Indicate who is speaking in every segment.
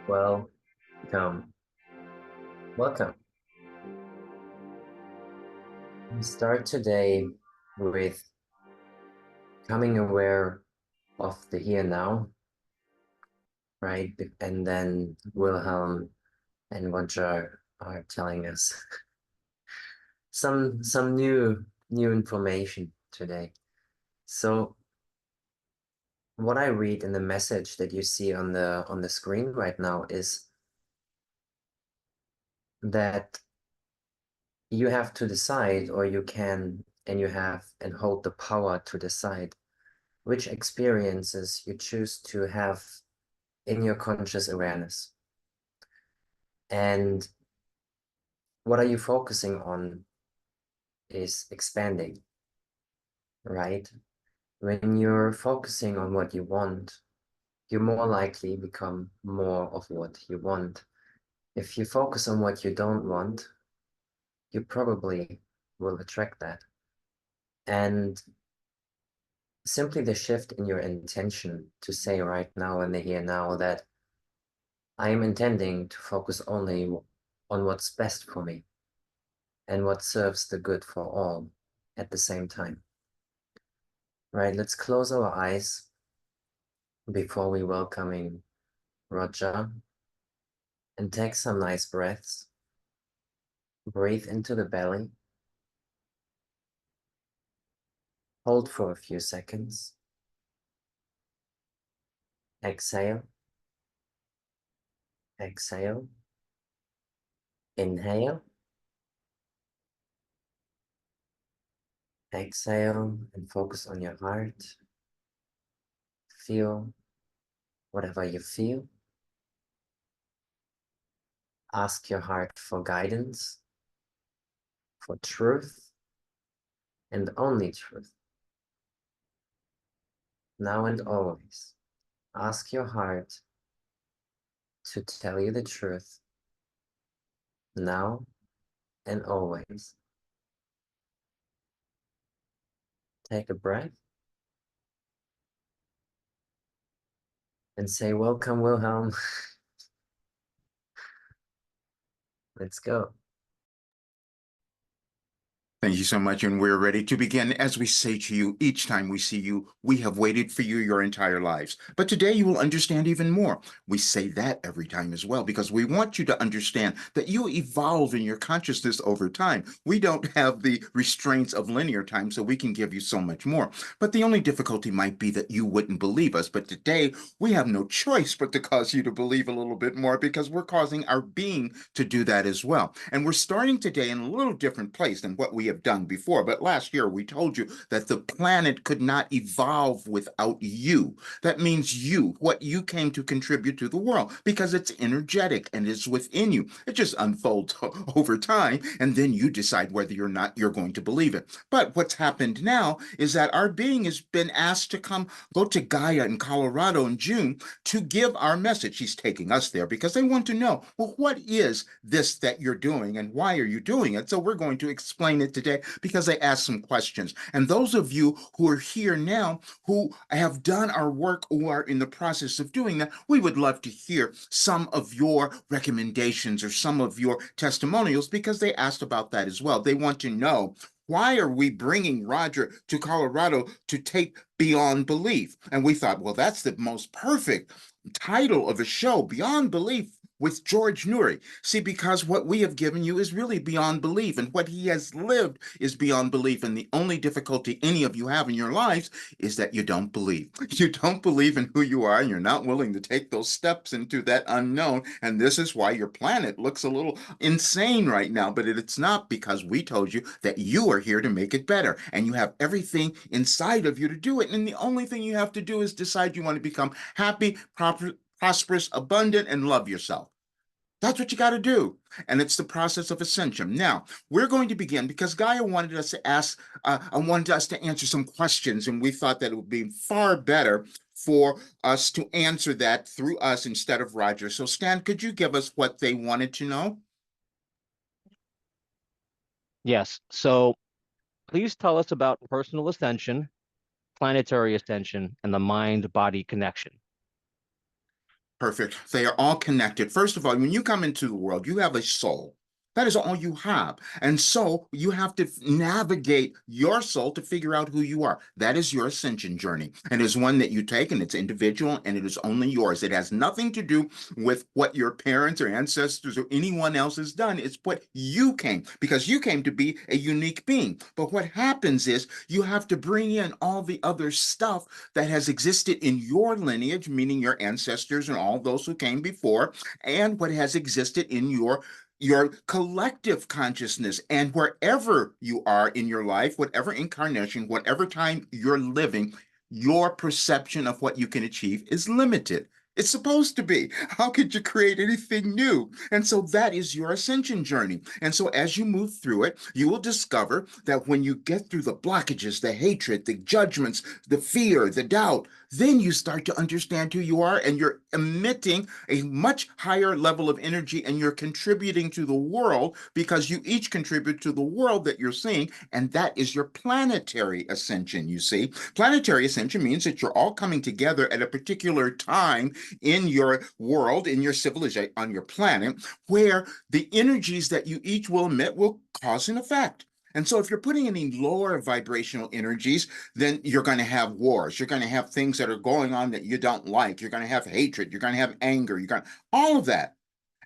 Speaker 1: Well, come, welcome. We start today with becoming aware of the here now, right? And then Wilhelm and Roger are telling us some new information today. So what I read in the message that you see on the screen right now is that you have to decide, or you can, and you have and hold the power to decide which experiences you choose to have in your conscious awareness. And what are you focusing on is expanding, right? When you're focusing on what you want, you more likely become more of what you want. If you focus on what you don't want, you probably will attract that. And simply the shift in your intention to say right now in the here now that I am intending to focus only on what's best for me and what serves the good for all at the same time. Right, let's close our eyes before we welcoming Roger and take some nice breaths. Breathe into the belly. Hold for a few seconds. Exhale. Exhale. Inhale. Exhale and focus on your heart. Feel whatever you feel. Ask your heart for guidance, for truth, and only truth. Now and always, ask your heart to tell you the truth, now and always. Take a breath and say, welcome, Wilhelm. Let's go.
Speaker 2: Thank you so much, and we're ready to begin. As we say to you each time we see you, we have waited for you your entire lives. But today you will understand even more. We say that every time as well, because we want you to understand that you evolve in your consciousness over time. We don't have the restraints of linear time, so we can give you so much more. But the only difficulty might be that you wouldn't believe us. But today we have no choice but to cause you to believe a little bit more, because we're causing our being to do that as well. And we're starting today in a little different place than what we have done before. But last year we told you that the planet could not evolve without you. That means you, what you came to contribute to the world, because it's energetic and it's within you. It just unfolds over time, and then you decide whether or not you're going to believe it. But what's happened now is that our being has been asked to go to Gaia in Colorado in June to give our message. He's taking us there because they want to know, well, what is this that you're doing and why are you doing it? So we're going to explain it today because they asked some questions. And those of you who are here now who have done our work or are in the process of doing that, we would love to hear some of your recommendations or some of your testimonials, because they asked about that as well. They want to know, why are we bringing Roger to Colorado to take Beyond Belief? And we thought, well, that's the most perfect title of a show, Beyond Belief with George Noory. See, because what we have given you is really beyond belief, and what he has lived is beyond belief. And the only difficulty any of you have in your lives is that you don't believe. You don't believe in who you are, and you're not willing to take those steps into that unknown. And this is why your planet looks a little insane right now. But it's not, because we told you that you are here to make it better, and you have everything inside of you to do it. And the only thing you have to do is decide you want to become happy, prosperous, abundant, and love yourself. That's what you got to do. And it's the process of ascension. Now, we're going to begin because Gaia wanted us to wanted us to answer some questions, and we thought that it would be far better for us to answer that through us instead of Roger. So, Stan, could you give us what they wanted to know?
Speaker 3: Yes. So please tell us about personal ascension, planetary ascension, and the mind-body connection.
Speaker 2: Perfect. They are all connected. First of all, when you come into the world, you have a soul. That is all you have. And so you have to navigate your soul to figure out who you are. That is your ascension journey. And it's one that you take, and it's individual, and it is only yours. It has nothing to do with what your parents or ancestors or anyone else has done. It's what you came, because you came to be a unique being. But what happens is you have to bring in all the other stuff that has existed in your lineage, meaning your ancestors and all those who came before, and what has existed in your collective consciousness. And wherever you are in your life, whatever incarnation, whatever time you're living, your perception of what you can achieve is limited. It's supposed to be. How could you create anything new? And so that is your ascension journey. And so as you move through it, you will discover that when you get through the blockages, the hatred, the judgments, the fear, the doubt, then you start to understand who you are, and you're emitting a much higher level of energy, and you're contributing to the world because you each contribute to the world that you're seeing. And that is your planetary ascension. You see, planetary ascension means that you're all coming together at a particular time in your world, in your civilization, on your planet, where the energies that you each will emit will cause an effect. And so if you're putting any lower vibrational energies, then you're going to have wars. You're going to have things that are going on that you don't like. You're going to have hatred. You're going to have anger. You're going to, all of that.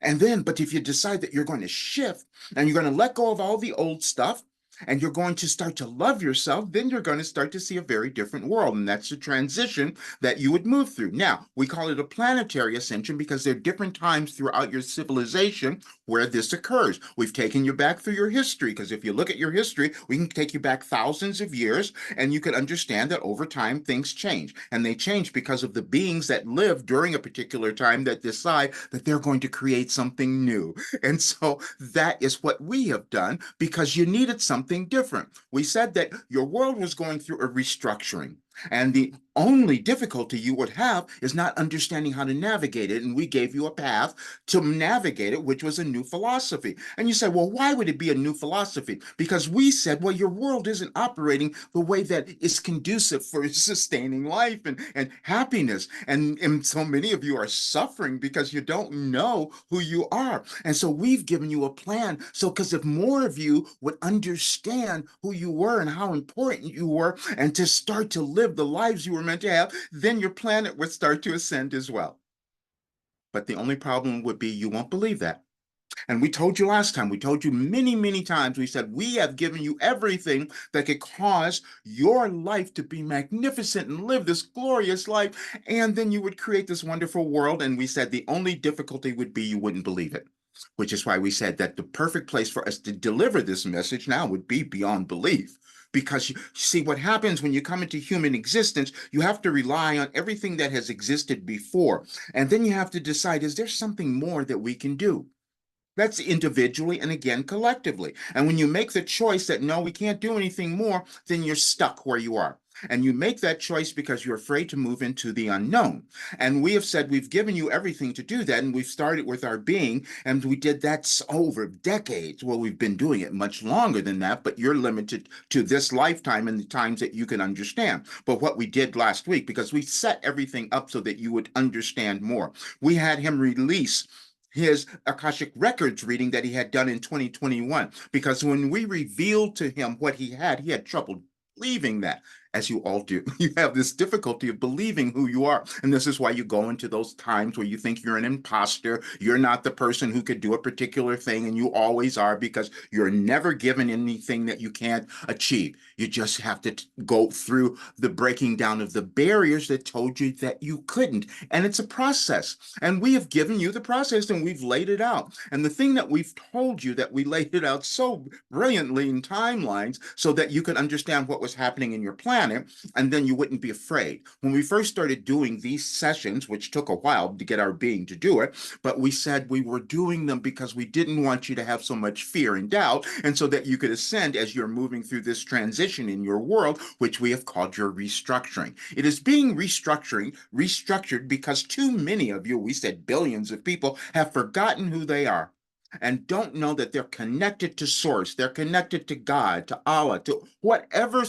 Speaker 2: And then, but if you decide that you're going to shift and you're going to let go of all the old stuff, and you're going to start to love yourself, then you're going to start to see a very different world. And that's the transition that you would move through. Now, we call it a planetary ascension because there are different times throughout your civilization where this occurs. We've taken you back through your history, because if you look at your history, we can take you back thousands of years, and you can understand that over time things change. And they change because of the beings that live during a particular time that decide that they're going to create something new. And so that is what we have done, because you needed something different. We said that your world was going through a restructuring, and the only difficulty you would have is not understanding how to navigate it. And we gave you a path to navigate it, which was a new philosophy. And you say, well, why would it be a new philosophy? Because we said, well, your world isn't operating the way that is conducive for sustaining life and happiness. And so many of you are suffering because you don't know who you are. And so we've given you a plan. So, because if more of you would understand who you were and how important you were, and to start to live the lives you were meant to have, then your planet would start to ascend as well. But the only problem would be you won't believe that. And we told you last time, we told you many, many times, we said, we have given you everything that could cause your life to be magnificent and live this glorious life. And then you would create this wonderful world. And we said the only difficulty would be you wouldn't believe it, which is why we said that the perfect place for us to deliver this message now would be beyond belief. Because you see, what happens when you come into human existence, you have to rely on everything that has existed before. And then you have to decide, is there something more that we can do? That's individually and again collectively. And when you make the choice that no, we can't do anything more, then you're stuck where you are. And you make that choice because you're afraid to move into the unknown. And we have said we've given you everything to do that. And we've started with our being, and we did that over decades. Well, we've been doing it much longer than that, but you're limited to this lifetime and the times that you can understand. But what we did last week, because we set everything up so that you would understand more, we had him release his Akashic Records reading that he had done in 2021, because when we revealed to him what he had trouble believing that, as you all do. You have this difficulty of believing who you are. And this is why you go into those times where you think you're an imposter. You're not the person who could do a particular thing, and you always are, because you're never given anything that you can't achieve. You just have to go through the breaking down of the barriers that told you that you couldn't. And it's a process. And we have given you the process, and we've laid it out. And the thing that we've told you, that we laid it out so brilliantly in timelines so that you could understand what was happening in your planet, and then you wouldn't be afraid. When we first started doing these sessions, which took a while to get our being to do it, but we said we were doing them because we didn't want you to have so much fear and doubt, and so that you could ascend as you're moving through this transition in your world, which we have called your restructuring. It is being restructured because too many of you, we said billions of people, have forgotten who they are. and don't know that they're connected to source, they're connected to God, to Allah, to whatever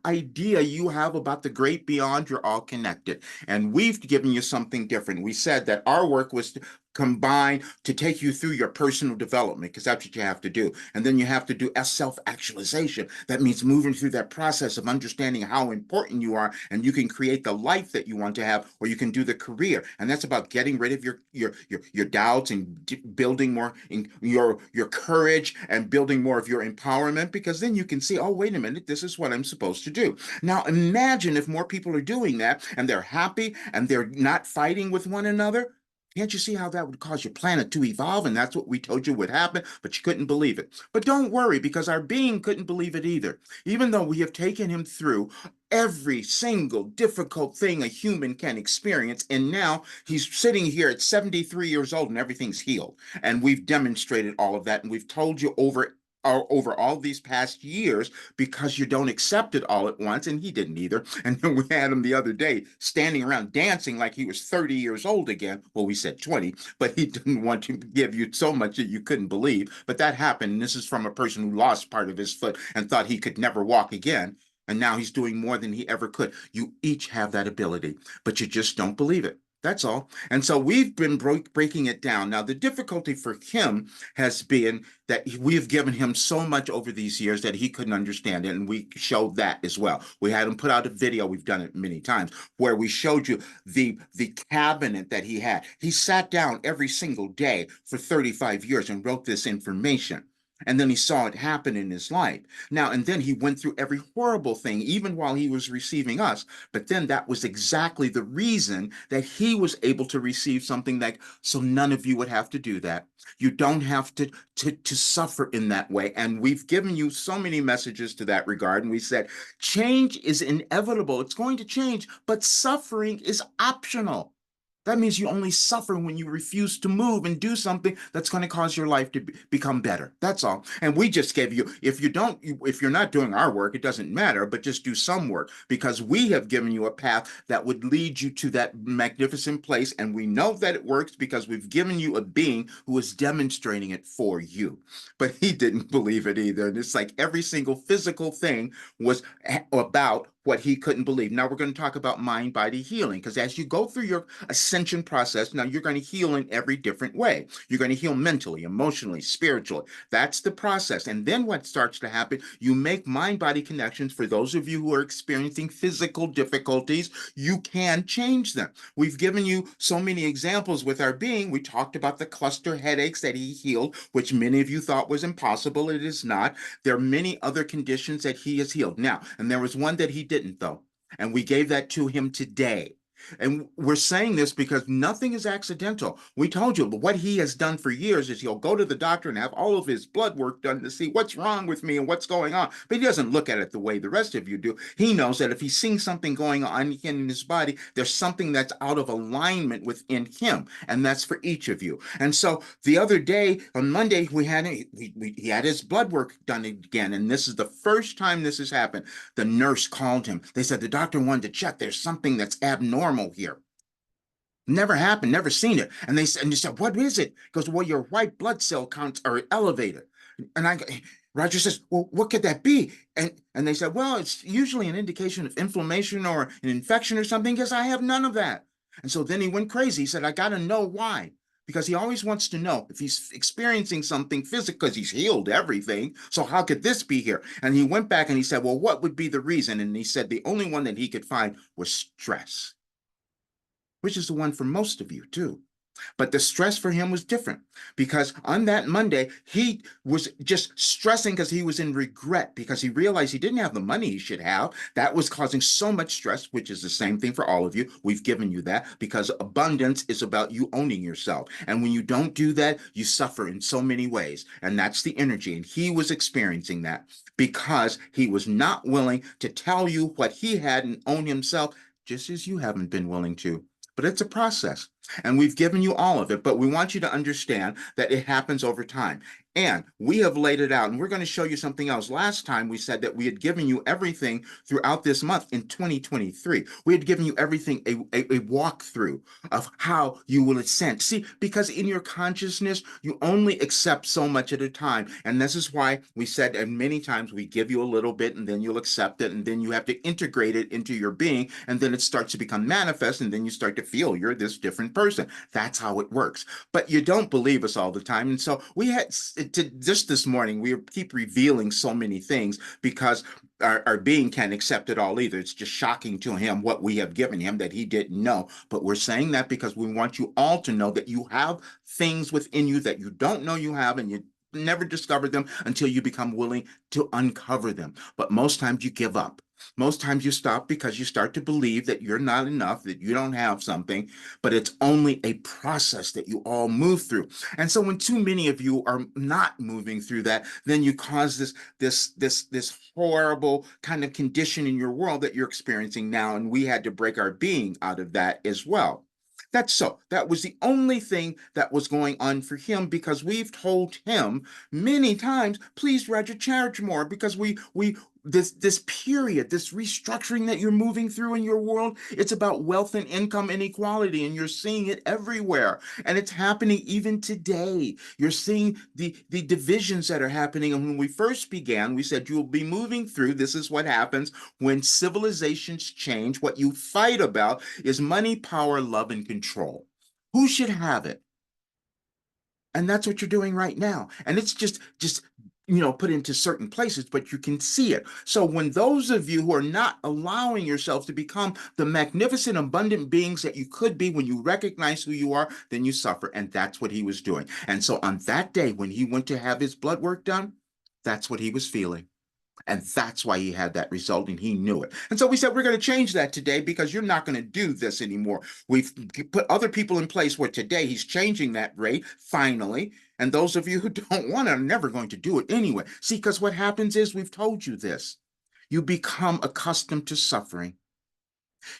Speaker 2: idea you have about the great beyond, you're all connected. And we've given you something different. We said that our work was to combine to take you through your personal development, because that's what you have to do. And then you have to do self-actualization. That means moving through that process of understanding how important you are, and you can create the life that you want to have, or you can do the career. And that's about getting rid of your doubts and building more in your courage and building more of your empowerment, because then you can see, oh, wait a minute, this is what I'm supposed to do. Now imagine if more people are doing that and they're happy and they're not fighting with one another. Can't you see how that would cause your planet to evolve? And that's what we told you would happen, but you couldn't believe it. But don't worry, because our being couldn't believe it either. Even though we have taken him through every single difficult thing a human can experience, and now he's sitting here at 73 years old and everything's healed. And we've demonstrated all of that, and we've told you over all these past years, because you don't accept it all at once, and he didn't either. And then we had him the other day standing around dancing like he was 30 years old again. Well, we said 20, but he didn't want to give you so much that you couldn't believe. But that happened, and this is from a person who lost part of his foot and thought he could never walk again. And now he's doing more than he ever could. You each have that ability, but you just don't believe it. That's all. And so we've been breaking it down. Now, the difficulty for him has been that we have given him so much over these years that he couldn't understand it. And we showed that as well. We had him put out a video, we've done it many times, where we showed you the cabinet that he had. He sat down every single day for 35 years and wrote this information. And then he saw it happen in his life. Now, and then he went through every horrible thing, even while he was receiving us. But then that was exactly the reason that he was able to receive something like, so none of you would have to do that. You don't have to suffer in that way. And we've given you so many messages to that regard. And we said, change is inevitable. It's going to change, but suffering is optional. That means you only suffer when you refuse to move and do something that's going to cause your life to become better. That's all. And we just gave you, if you're not doing our work, it doesn't matter, but just do some work, because we have given you a path that would lead you to that magnificent place. And we know that it works because we've given you a being who is demonstrating it for you. But he didn't believe it either. And it's like every single physical thing was about what he couldn't believe. Now we're going to talk about mind body healing, because as you go through your ascension process, now you're going to heal in every different way. You're going to heal mentally, emotionally, spiritually. That's the process. And then what starts to happen, you make mind body connections. For those of you who are experiencing physical difficulties, you can change them. We've given you so many examples with our being. We talked about the cluster headaches that he healed, which many of you thought was impossible. It is not. There are many other conditions that he has healed. Now, and there was one that he didn't, though. And we gave that to him today. And we're saying this because nothing is accidental. We told you, but what he has done for years is he'll go to the doctor and have all of his blood work done to see what's wrong with me and what's going on. But he doesn't look at it the way the rest of you do. He knows that if he's seeing something going on in his body, there's something that's out of alignment within him. And that's for each of you. And so the other day, on Monday, he had his blood work done again. And this is the first time this has happened. The nurse called him. They said the doctor wanted to check. There's something that's abnormal here. Never happened, never seen it. And they said, what is it? He goes, well, your white blood cell counts are elevated. And Roger says, well, what could that be? And they said, well, it's usually an indication of inflammation or an infection or something, because I have none of that. And so then he went crazy. He said, I got to know why. Because he always wants to know if he's experiencing something physical, because he's healed everything. So how could this be here? And he went back and he said, well, what would be the reason? And he said the only one that he could find was stress, which is the one for most of you too. But the stress for him was different, because on that Monday, he was just stressing because he was in regret, because he realized he didn't have the money he should have. That was causing so much stress, which is the same thing for all of you. We've given you that, because abundance is about you owning yourself. And when you don't do that, you suffer in so many ways. And that's the energy. And he was experiencing that because he was not willing to tell you what he had and own himself, just as you haven't been willing to. But it's a process, and we've given you all of it, but we want you to understand that it happens over time. And we have laid it out, and we're going to show you something else. Last time we said that we had given you everything throughout this month in 2023. We had given you everything, a walkthrough of how you will ascend. See, because in your consciousness, you only accept so much at a time. And this is why we said, and many times we give you a little bit and then you'll accept it, and then you have to integrate it into your being, and then it starts to become manifest, and then you start to feel you're this different person. That's how it works. But you don't believe us all the time. And so we had just this morning, we keep revealing so many things because our being can't accept it all either. It's just shocking to him what we have given him that he didn't know. But we're saying that because we want you all to know that you have things within you that you don't know you have, and you never discover them until you become willing to uncover them. But most times you give up. Most times you stop because you start to believe that you're not enough, that you don't have something, but it's only a process that you all move through. And so when too many of you are not moving through that, then you cause this horrible kind of condition in your world that you're experiencing now. And we had to break our being out of that as well. That's so. That was the only thing that was going on for him, because we've told him many times, please, Roger, charge more, because this period, this restructuring that you're moving through in your world, it's about wealth and income inequality, and you're seeing it everywhere. And it's happening even today. You're seeing the divisions that are happening. And when we first began, we said you'll be moving through. This is what happens when civilizations change. What you fight about is money, power, love, and control. Who should have it? And that's what you're doing right now. And it's just put into certain places, but you can see it. So when those of you who are not allowing yourselves to become the magnificent, abundant beings that you could be, when you recognize who you are, then you suffer. And that's what he was doing. And so on that day, when he went to have his blood work done, that's what he was feeling. And that's why he had that result, and he knew it. And so we said, we're going to change that today, because you're not going to do this anymore. We've put other people in place where today he's changing that rate, finally. And those of you who don't want it are never going to do it anyway. See, because what happens is, we've told you this. You become accustomed to suffering.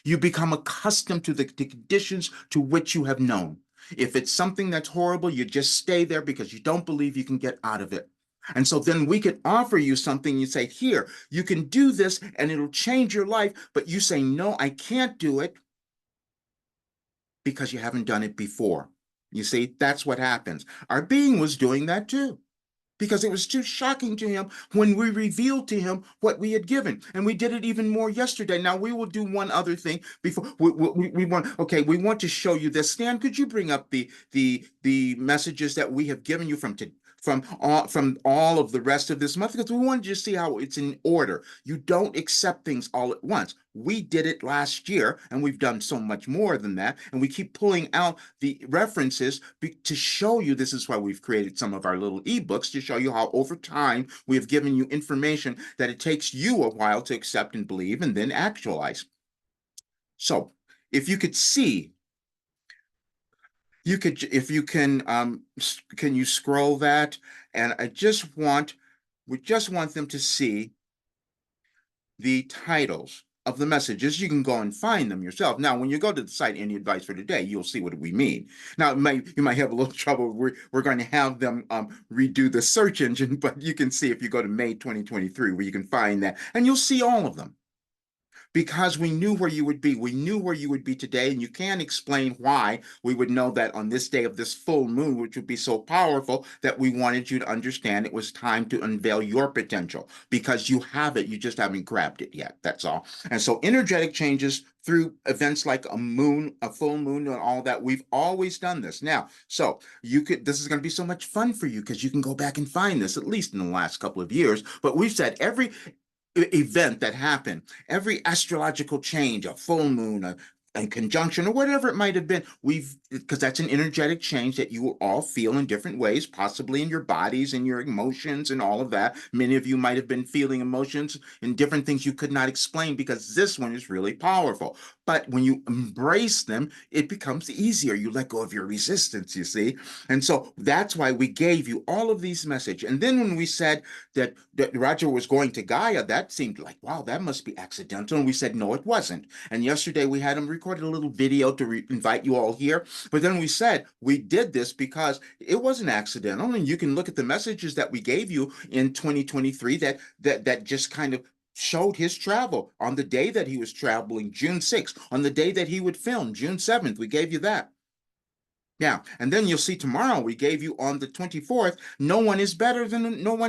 Speaker 2: You become accustomed to the conditions to which you have known. If it's something that's horrible, you just stay there because you don't believe you can get out of it. And so then we could offer you something. You say, here, you can do this and it'll change your life. But you say, no, I can't do it, because you haven't done it before. You see, that's what happens. Our being was doing that too, because it was too shocking to him when we revealed to him what we had given. And we did it even more yesterday. Now we will do one other thing before we want to show you this. Stan, could you bring up the messages that we have given you from all of the rest of this month, because we wanted you to see how it's in order. You don't accept things all at once. We did it last year, and we've done so much more than that. And we keep pulling out the references to show you. This is why we've created some of our little ebooks, to show you how over time we have given you information that it takes you a while to accept and believe and then actualize. So if you could see, if you can you scroll that? And we just want them to see the titles of the messages. You can go and find them yourself. Now, when you go to the site, Any Advice for Today, you'll see what we mean. Now, you might have a little trouble. We're going to have them redo the search engine, but you can see if you go to May 2023, where you can find that, and you'll see all of them. Because we knew where you would be. We knew where you would be today, and you can't explain why we would know that on this day of this full moon, which would be so powerful, that we wanted you to understand it was time to unveil your potential, because you have it. You just haven't grabbed it yet. That's all. And so energetic changes through events like a moon, a full moon, and all that. We've always done this. Now, so this is going to be so much fun for you, because you can go back and find this, at least in the last couple of years. But we've said every event that happened, every astrological change, a full moon, a conjunction, or whatever it might have been, because that's an energetic change that you will all feel in different ways, possibly in your bodies and your emotions and all of that. Many of you might have been feeling emotions and different things you could not explain, because this one is really powerful. But when you embrace them, it becomes easier. You let go of your resistance, you see? And so that's why we gave you all of these messages. And then when we said that Roger was going to Gaia, that seemed like, wow, that must be accidental. And we said, no, it wasn't. And yesterday we had him recorded a little video to invite you all here. But then we said we did this because it wasn't accidental. And you can look at the messages that we gave you in 2023 that just kind of showed his travel on the day that he was traveling, June 6th, on the day that he would film, June 7th. We gave you that. Yeah, and then you'll see tomorrow we gave you on the 24th, no one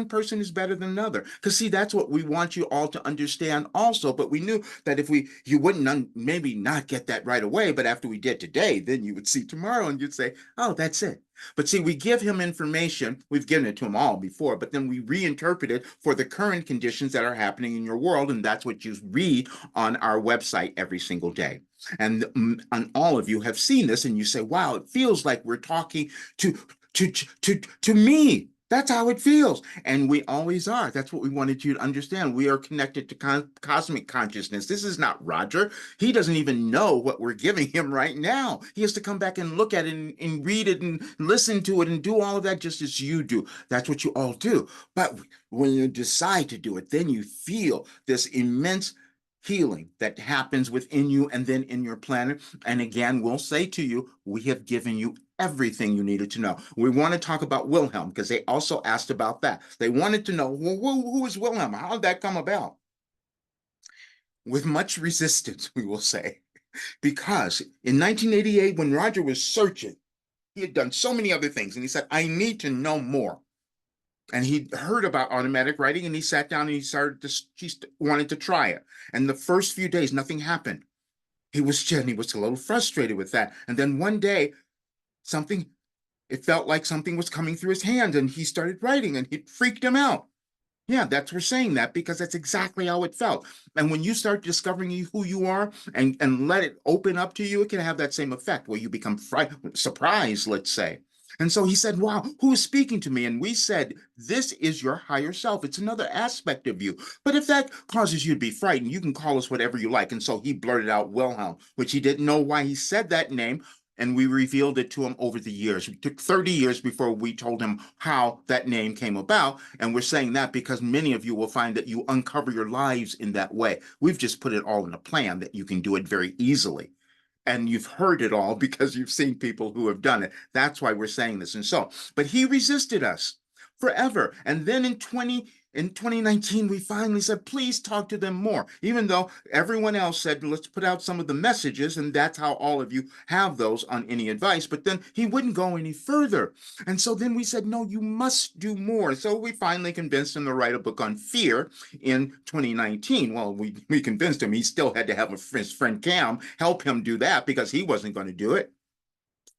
Speaker 2: person is better than another. Because see, that's what we want you all to understand also. But we knew that if you wouldn't maybe not get that right away, but after we did today, then you would see tomorrow and you'd say, oh, that's it. But see, we give him information. We've given it to him all before, but then we reinterpret it for the current conditions that are happening in your world. And that's what you read on our website every single day. And all of you have seen this and you say, wow, it feels like we're talking to me. That's how it feels. And we always are. That's what we wanted you to understand. We are connected to cosmic consciousness. This is not Roger. He doesn't even know what we're giving him right now. He has to come back and look at it and read it and listen to it and do all of that just as you do. That's what you all do. But when you decide to do it, then you feel this immense healing that happens within you and then in your planet. And again, we'll say to you, we have given you everything you needed to know. We want to talk about Wilhelm because they also asked about that. They wanted to know, well, who is Wilhelm? How did that come about? With much resistance, we will say, because in 1988, when Roger was searching, he had done so many other things, and he said, I need to know more. And he heard about automatic writing, and he sat down and he wanted to try it. And the first few days, nothing happened. He was a little frustrated with that. And then one day, it felt like something was coming through his hand, and he started writing, and it freaked him out. Yeah, we're saying that because that's exactly how it felt. And when you start discovering who you are and let it open up to you, it can have that same effect where you become surprised, let's say. And so he said, wow, who is speaking to me? And we said, this is your higher self. It's another aspect of you. But if that causes you to be frightened, you can call us whatever you like. And so he blurted out Wilhelm, which he didn't know why he said that name. And we revealed it to him over the years. It took 30 years before we told him how that name came about. And we're saying that because many of you will find that you uncover your lives in that way. We've just put it all in a plan that you can do it very easily. And you've heard it all because you've seen people who have done it. That's why we're saying this. And so, but he resisted us forever. And then in 2019, we finally said, please talk to them more, even though everyone else said, let's put out some of the messages. And that's how all of you have those on any advice. But then he wouldn't go any further. And so then we said, no, you must do more. So we finally convinced him to write a book on fear in 2019. Well, we convinced him. He still had to have his friend Cam help him do that because he wasn't going to do it.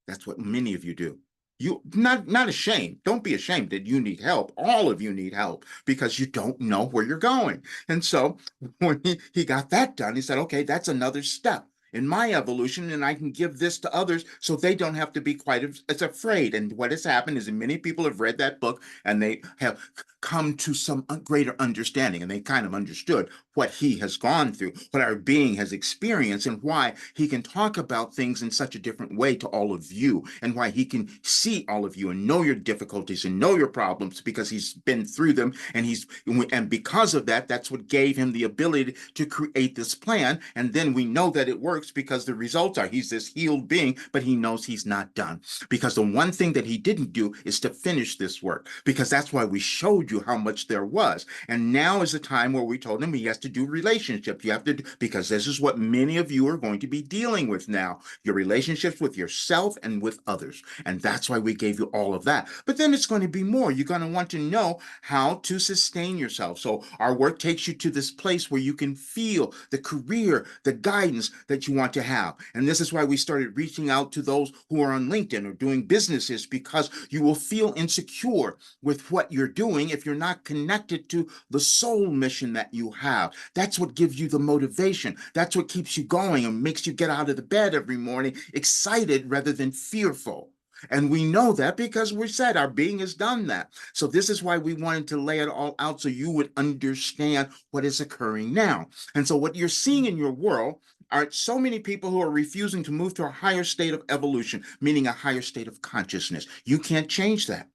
Speaker 2: That's what many of you do. You not ashamed. Don't be ashamed that you need help. All of you need help because you don't know where you're going. And so when he got that done, he said, okay, that's another step in my evolution, and I can give this to others so they don't have to be quite as afraid. And what has happened is that many people have read that book and they have come to some greater understanding, and they kind of understood what he has gone through, what our being has experienced, and why he can talk about things in such a different way to all of you, and why he can see all of you and know your difficulties and know your problems because he's been through them, and because of that, that's what gave him the ability to create this plan. And then we know that it works because the results are he's this healed being, but he knows he's not done, because the one thing that he didn't do is to finish this work, because that's why we showed you how much there was. And now is the time where we told him he has to do relationships. You have to, because this is what many of you are going to be dealing with now, your relationships with yourself and with others. And that's why we gave you all of that. But then it's going to be more. You're going to want to know how to sustain yourself. So our work takes you to this place where you can feel the career, the guidance that you want to have. And this is why we started reaching out to those who are on LinkedIn or doing businesses, because you will feel insecure with what you're doing if you're not connected to the soul mission that you have. That's what gives you the motivation. That's what keeps you going and makes you get out of the bed every morning excited rather than fearful. And we know that because we said our being has done that. So this is why we wanted to lay it all out so you would understand what is occurring now. And so what you're seeing in your world are so many people who are refusing to move to a higher state of evolution, meaning a higher state of consciousness. You can't change that.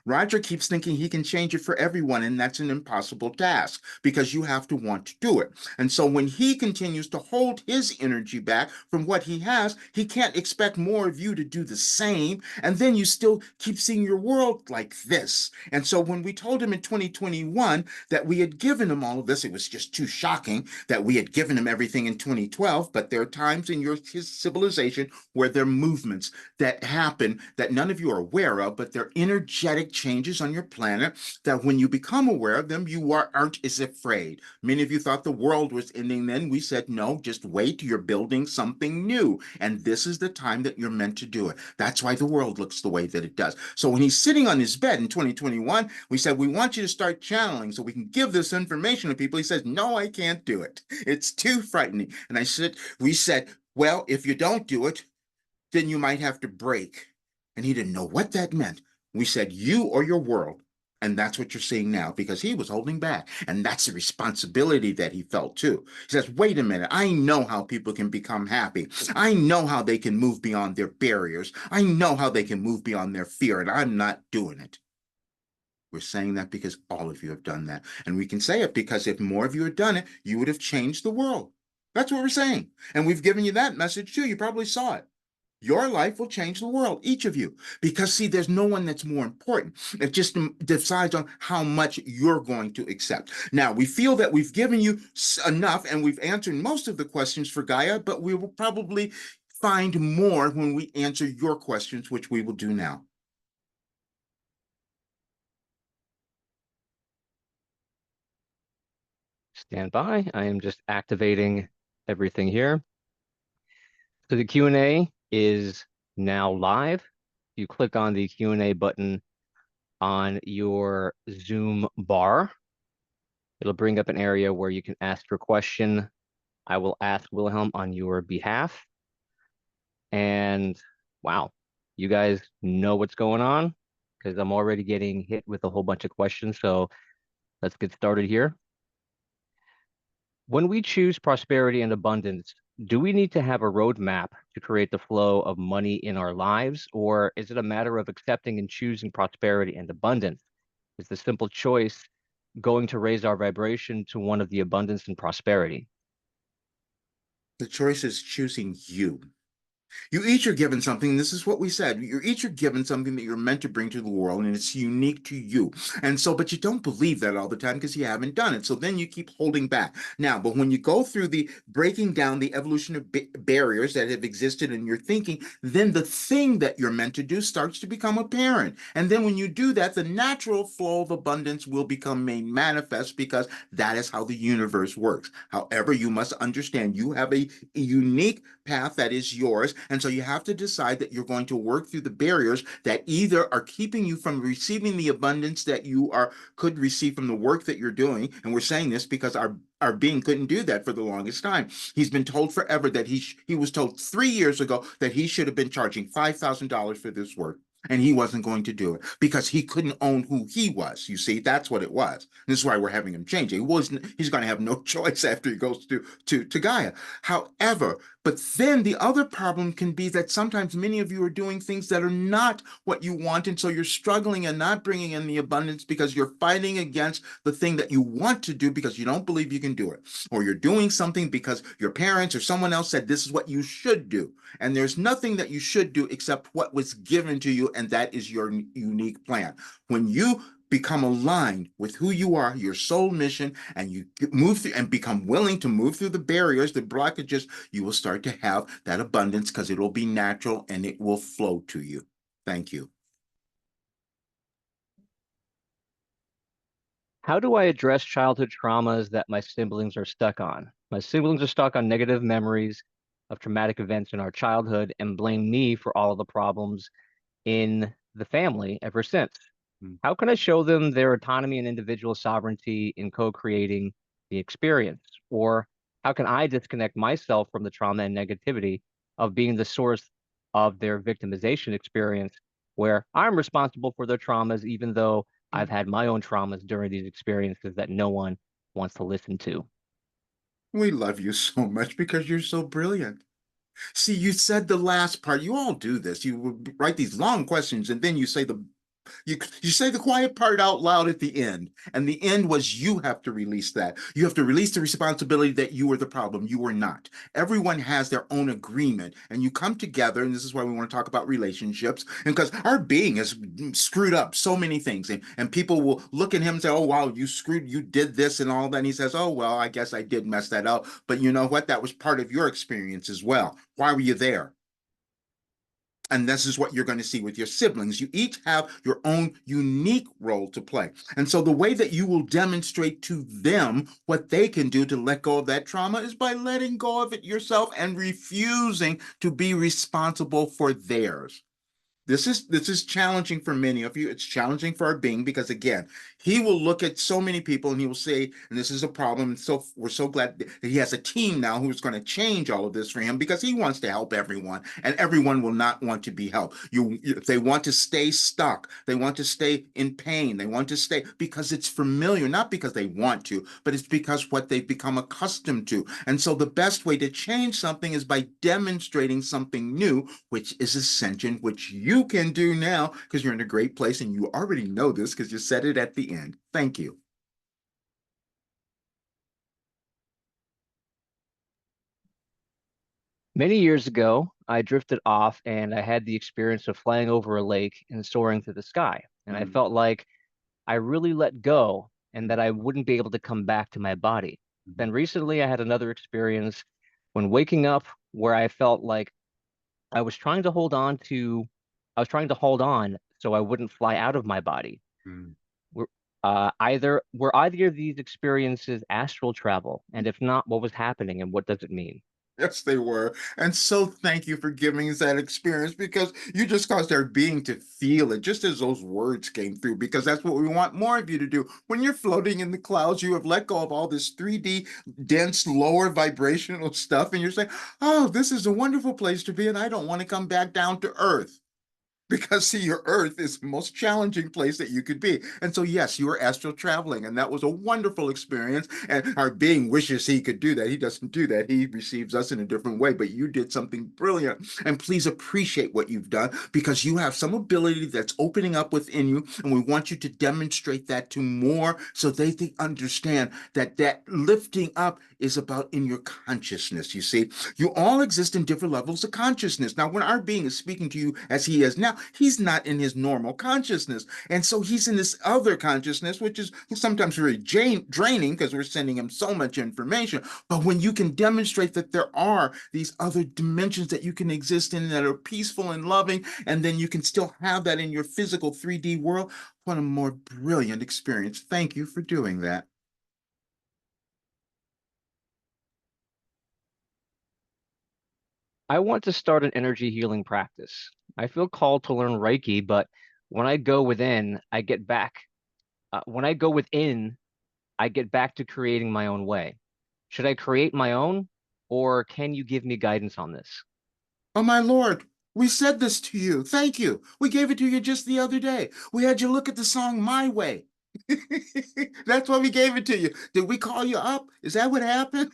Speaker 2: Roger keeps thinking he can change it for everyone, and that's an impossible task because you have to want to do it. And so when he continues to hold his energy back from what he has, he can't expect more of you to do the same. And then you still keep seeing your world like this. And so when we told him in 2021 that we had given him all of this, it was just too shocking that we had given him everything in 2012. But there are times in his civilization where there are movements that happen that none of you are aware of, but they're energetic changes on your planet that when you become aware of them, you aren't as afraid. Many of you thought the world was ending then. We said, no, just wait. You're building something new. And this is the time that you're meant to do it. That's why the world looks the way that it does. So when he's sitting on his bed in 2021, we said, we want you to start channeling so we can give this information to people. He says, no, I can't do it. It's too frightening. And we said, well, if you don't do it, then you might have to break. And he didn't know what that meant. We said, you or your world. And that's what you're seeing now because he was holding back. And that's the responsibility that he felt too. He says, wait a minute. I know how people can become happy. I know how they can move beyond their barriers. I know how they can move beyond their fear. And I'm not doing it. We're saying that because all of you have done that. And we can say it because if more of you had done it, you would have changed the world. That's what we're saying. And we've given you that message too. You probably saw it. Your life will change the world, each of you. Because, see, there's no one that's more important. It just decides on how much you're going to accept. Now, we feel that we've given you enough and we've answered most of the questions for Gaia, but we will probably find more when we answer your questions, which we will do now.
Speaker 3: Stand by. I am just activating everything here. So the Q&A is now live. You click on the Q&A button on your Zoom bar. It'll bring up an area where you can ask your question. I will ask Wilhelm on your behalf. And wow, you guys know what's going on because I'm already getting hit with a whole bunch of questions. So let's get started here. When we choose prosperity and abundance, do we need to have a roadmap to create the flow of money in our lives? Or is it a matter of accepting and choosing prosperity and abundance? Is the simple choice going to raise our vibration to one of the abundance and prosperity?
Speaker 2: The choice is choosing you. You each are given something. This is what we said. You each are given something that you're meant to bring to the world, and it's unique to you. And so, but you don't believe that all the time because you haven't done it. So then you keep holding back. Now, but when you go through the breaking down the evolution of barriers that have existed in your thinking, then the thing that you're meant to do starts to become apparent. And then when you do that, the natural flow of abundance will become made manifest because that is how the universe works. However, you must understand you have a unique path that is yours. And so you have to decide that you're going to work through the barriers that either are keeping you from receiving the abundance that you could receive from the work that you're doing. And we're saying this because our being couldn't do that for the longest time. He's been told forever that he was told 3 years ago that he should have been charging $5,000 for this work. And he wasn't going to do it because he couldn't own who he was. You see, that's what it was. This is why we're having him change it. He's going to have no choice after he goes to Gaia. However, but then the other problem can be that sometimes many of you are doing things that are not what you want. And so you're struggling and not bringing in the abundance because you're fighting against the thing that you want to do because you don't believe you can do it. Or you're doing something because your parents or someone else said this is what you should do. And there's nothing that you should do except what was given to you. And that is your unique plan. When you become aligned with who you are, your soul mission, and you move through and become willing to move through the barriers, the blockages, you will start to have that abundance because it will be natural and it will flow to you. Thank you.
Speaker 3: How do I address childhood traumas that my siblings are stuck on? My siblings are stuck on negative memories of traumatic events in our childhood and blame me for all of the problems in the family ever since. How can I show them their autonomy and individual sovereignty in co-creating the experience? Or how can I disconnect myself from the trauma and negativity of being the source of their victimization experience, where I'm responsible for their traumas, even though I've had my own traumas during these experiences that no one wants to listen to?
Speaker 2: We love you so much because you're so brilliant. See, you said the last part. You all do this. You write these long questions and then you say the quiet part out loud at the end. And the end was you have to release that. You have to release the responsibility that you were the problem. You were not. Everyone has their own agreement. And you come together, and this is why we want to talk about relationships. And because our being has screwed up so many things. And people will look at him and say, oh, wow, you did this and all that. And he says, oh, well, I guess I did mess that up. But you know what? That was part of your experience as well. Why were you there? And this is what you're going to see with your siblings. You each have your own unique role to play. And so the way that you will demonstrate to them what they can do to let go of that trauma is by letting go of it yourself and refusing to be responsible for theirs. This is challenging for many of you. It's challenging for our being because again, he will look at so many people and he will say, and this is a problem. So we're so glad that he has a team now who's going to change all of this for him because he wants to help everyone, and everyone will not want to be helped. If they want to stay stuck, they want to stay in pain, they want to stay because it's familiar, not because they want to, but it's because what they've become accustomed to. And so the best way to change something is by demonstrating something new, which is Ascension, which you can do now because you're in a great place and you already know this because you said it at the end. Thank you.
Speaker 3: Many years ago, I drifted off and I had the experience of flying over a lake and soaring through the sky. And I
Speaker 2: Mm,
Speaker 3: felt like I really let go and that I wouldn't be able to come back to my body.
Speaker 2: mhm.
Speaker 3: Then recently, I had another experience when waking up where I felt like I was trying to hold on to, I was trying to hold on so I wouldn't fly out of my body.
Speaker 2: Mm.
Speaker 3: Were were either of these experiences astral travel? And if not, what was happening and what does it mean?
Speaker 2: Yes, they were. And so thank you for giving us that experience because you just caused our being to feel it just as those words came through, because that's what we want more of you to do. When you're floating in the clouds, you have let go of all this 3D, dense, lower vibrational stuff, and you're saying, oh, this is a wonderful place to be, and I don't want to come back down to Earth. Because see, your Earth is the most challenging place that you could be. And so, yes, you were astral traveling, and that was a wonderful experience. And our being wishes he could do that. He doesn't do that. He receives us in a different way, but you did something brilliant. And please appreciate what you've done because you have some ability that's opening up within you. And we want you to demonstrate that to more so they understand that that lifting up is about in your consciousness. You see, you all exist in different levels of consciousness. Now, when our being is speaking to you as he is now, he's not in his normal consciousness. And so he's in this other consciousness, which is sometimes very draining because we're sending him so much information. But when you can demonstrate that there are these other dimensions that you can exist in that are peaceful and loving, and then you can still have that in your physical 3D world, what a more brilliant experience. Thank you for doing that.
Speaker 3: I want to start an energy healing practice. I feel called to learn Reiki, but when I go within, I get back. When I go within, I get back to creating my own way. Should I create my own, or can you give me guidance on this?
Speaker 2: Oh, my Lord, we said this to you. Thank you. We gave it to you just the other day. We had you look at the song My Way. That's why we gave it to you. Did we call you up? Is that what happened?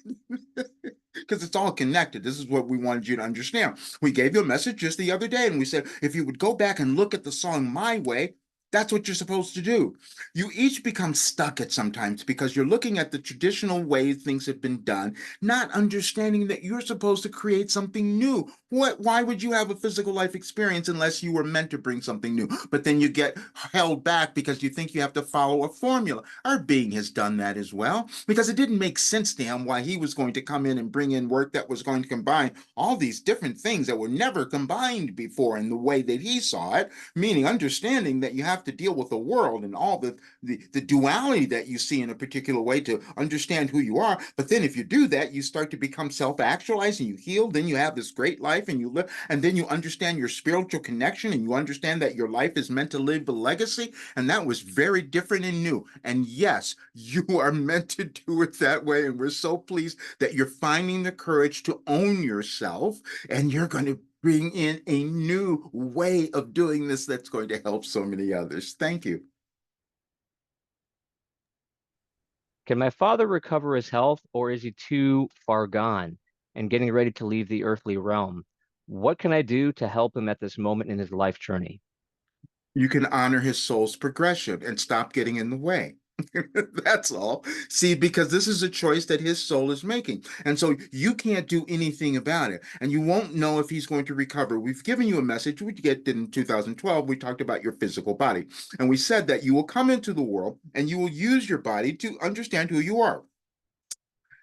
Speaker 2: Because it's all connected. This is what we wanted you to understand. We gave you a message just the other day, and we said if you would go back and look at the song My Way, that's what you're supposed to do. You each become stuck at sometimes because you're looking at the traditional way things have been done, not understanding that you're supposed to create something new. Why would you have a physical life experience unless you were meant to bring something new? But then you get held back because you think you have to follow a formula. Our being has done that as well because it didn't make sense to him why he was going to come in and bring in work that was going to combine all these different things that were never combined before in the way that he saw it, meaning understanding that you have to deal with the world and all the duality that you see in a particular way to understand who you are. But then if you do that, you start to become self-actualized and you heal. Then you have this great life and you live, and then you understand your spiritual connection and you understand that your life is meant to leave a legacy. And that was very different and new. And yes, you are meant to do it that way. And we're so pleased that you're finding the courage to own yourself and you're going to bring in a new way of doing this that's going to help so many others. Thank you.
Speaker 3: Can my father recover his health, or is he too far gone and getting ready to leave the earthly realm? What can I do to help him at this moment in his life journey?
Speaker 2: You can honor his soul's progression and stop getting in the way. That's all. See, because this is a choice that his soul is making. And so you can't do anything about it. And you won't know if he's going to recover. We've given you a message we get in 2012. We talked about your physical body. And we said that you will come into the world and you will use your body to understand who you are.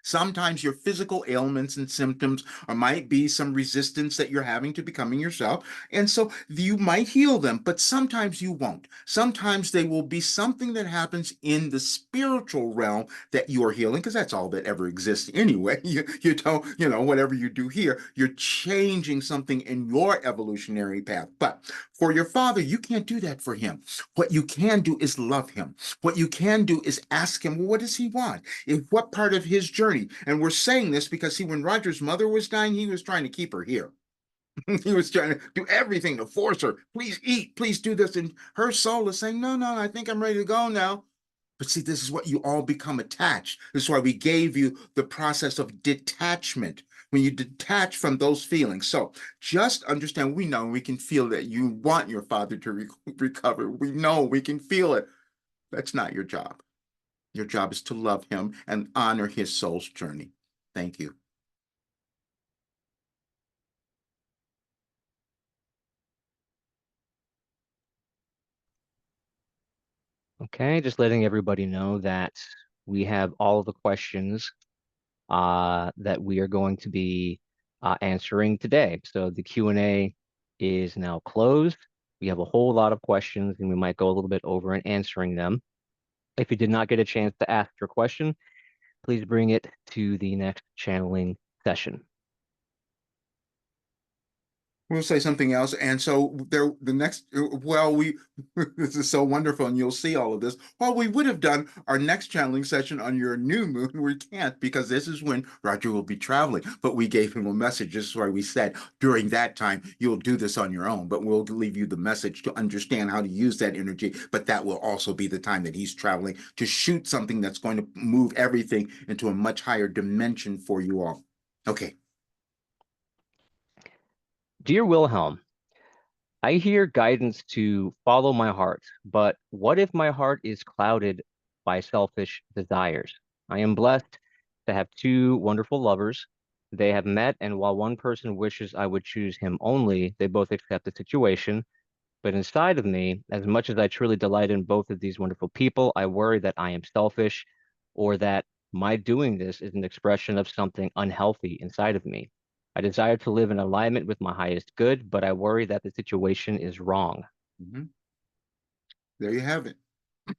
Speaker 2: Sometimes your physical ailments and symptoms or might be some resistance that you're having to becoming yourself. And so you might heal them, but sometimes you won't. Sometimes they will be something that happens in the spiritual realm that you are healing, because that's all that ever exists anyway. You don't, whatever you do here, you're changing something in your evolutionary path. But for your father, you can't do that for him. What you can do is love him. What you can do is ask him, well, what does he want? What part of his journey? And we're saying this because, see, when Roger's mother was dying, he was trying to keep her here. He was trying to do everything to force her. Please eat, please do this. And her soul is saying, no, no, I think I'm ready to go now. But see, this is what you all become attached. This is why we gave you the process of detachment. When you detach from those feelings. So just understand, we know we can feel that you want your father to recover. We know we can feel it. That's not your job. Your job is to love him and honor his soul's journey. Thank you.
Speaker 3: Okay, just letting everybody know that we have all of the questions that we are going to be answering today. So the Q&A is now closed. We have a whole lot of questions, and we might go a little bit over in answering them. If you did not get a chance to ask your question, please bring it to the next channeling session.
Speaker 2: We'll say something else. And so the next, this is so wonderful, and you'll see all of this. Well, we would have done our next channeling session on your new moon. We can't, because this is when Roger will be traveling. But we gave him a message. This is why we said during that time, you'll do this on your own, but we'll leave you the message to understand how to use that energy. But that will also be the time that he's traveling to shoot something that's going to move everything into a much higher dimension for you all. Okay.
Speaker 3: Dear Wilhelm, I hear guidance to follow my heart, but what if my heart is clouded by selfish desires? I am blessed to have two wonderful lovers. They have met, and while one person wishes I would choose him only, they both accept the situation. But inside of me, as much as I truly delight in both of these wonderful people, I worry that I am selfish, or that my doing this is an expression of something unhealthy inside of me. I desire to live in alignment with my highest good, but I worry that the situation is wrong.
Speaker 2: Mm-hmm. There you have it.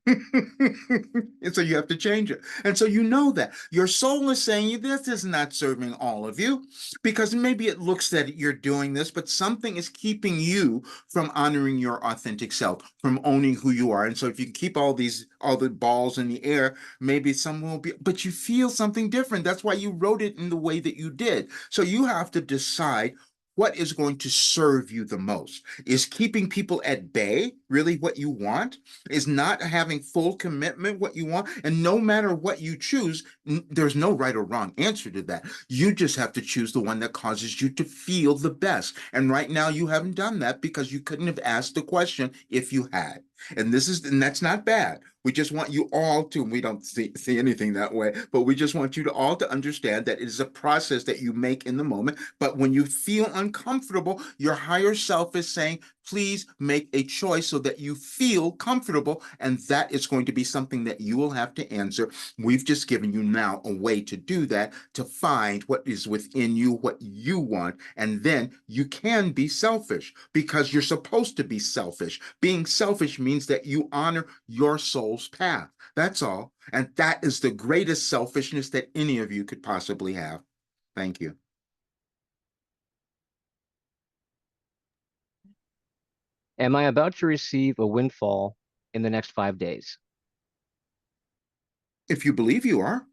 Speaker 2: And so you have to change it. And so you know that your soul is saying this is not serving all of you, because maybe it looks that you're doing this, but something is keeping you from honoring your authentic self, from owning who you are. And so if you keep all the balls in the air, maybe some will be, but you feel something different. That's why you wrote it in the way that you did. So you have to decide what is going to serve you the most. Is keeping people at bay really what you want? Is not having full commitment what you want? And no matter what you choose, there's no right or wrong answer to that. You just have to choose the one that causes you to feel the best. And right now you haven't done that because you couldn't have asked the question if you had. And that's not bad. We just want you all to, we don't see anything that way, but we just want you to all to understand that it is a process that you make in the moment. But when you feel uncomfortable, your higher self is saying, please make a choice so that you feel comfortable. And that is going to be something that you will have to answer. We've just given you now a way to do that, to find what is within you, what you want. And then you can be selfish, because you're supposed to be selfish. Being selfish means that you honor your soul's path. That's all. And that is the greatest selfishness that any of you could possibly have. Thank you.
Speaker 3: Am I about to receive a windfall in the next 5 days?
Speaker 2: If you believe you are,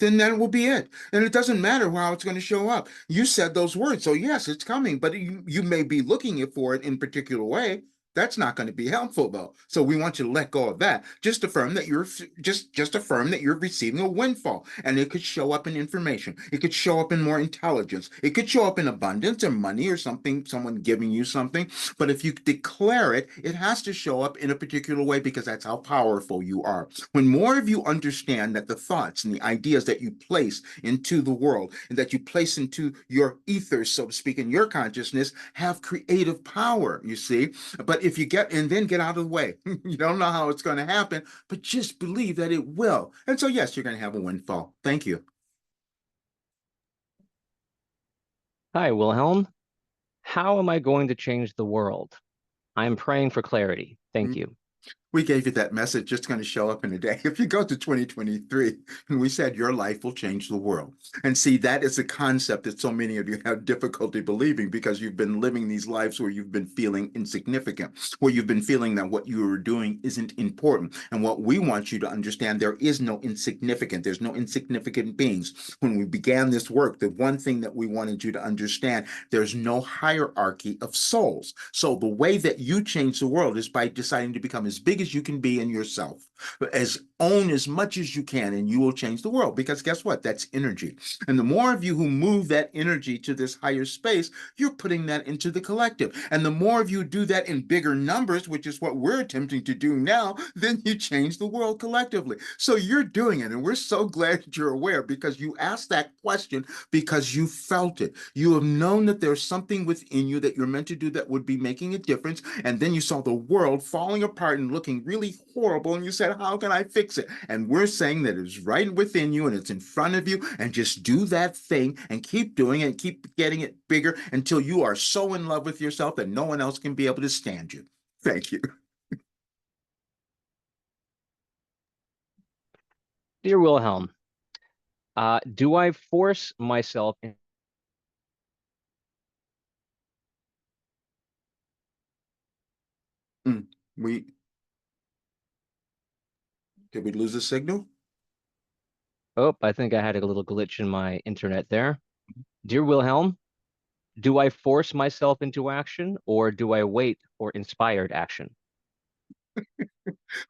Speaker 2: then that will be it. And it doesn't matter how it's going to show up. You said those words. So yes, it's coming, but you may be looking for it in a particular way. That's not going to be helpful though. So we want you to let go of that. Just affirm that you're just affirm that you're receiving a windfall. And it could show up in information. It could show up in more intelligence. It could show up in abundance or money or something, someone giving you something. But if you declare it, it has to show up in a particular way because that's how powerful you are. When more of you understand that the thoughts and the ideas that you place into the world and that you place into your ethers, so to speak, in your consciousness have creative power, you see. But if you get and then get out of the way, you don't know how it's going to happen, but just believe that it will. And so, yes, you're going to have a windfall. Thank you.
Speaker 3: Hi, Wilhelm. How am I going to change the world? I'm praying for clarity. Thank you.
Speaker 2: We gave you that message. It's going to show up in a day. If you go to 2023, and we said your life will change the world. And see, that is a concept that so many of you have difficulty believing because you've been living these lives where you've been feeling insignificant, where you've been feeling that what you are doing isn't important. And what we want you to understand, there is no insignificant. There's no insignificant beings. When we began this work, the one thing that we wanted you to understand, there's no hierarchy of souls. So the way that you change the world is by deciding to become as big as you can be in yourself, as own as much as you can, and you will change the world. Because guess what? That's energy. And the more of you who move that energy to this higher space, you're putting that into the collective. And the more of you do that in bigger numbers, which is what we're attempting to do now, then you change the world collectively. So you're doing it. And we're so glad that you're aware because you asked that question because you felt it. You have known that there's something within you that you're meant to do that would be making a difference. And then you saw the world falling apart and looking really horrible. And you said, how can I fix it? And we're saying that it's right within you and it's in front of you. And just do that thing and keep doing it and keep getting it bigger until you are so in love with yourself that no one else can be able to stand you. Thank you.
Speaker 3: Dear Wilhelm, do I force myself in?
Speaker 2: We Did we lose the signal?
Speaker 3: Oh, I think I had a little glitch in my internet there. Dear Wilhelm, do I force myself into action or do I wait for inspired action?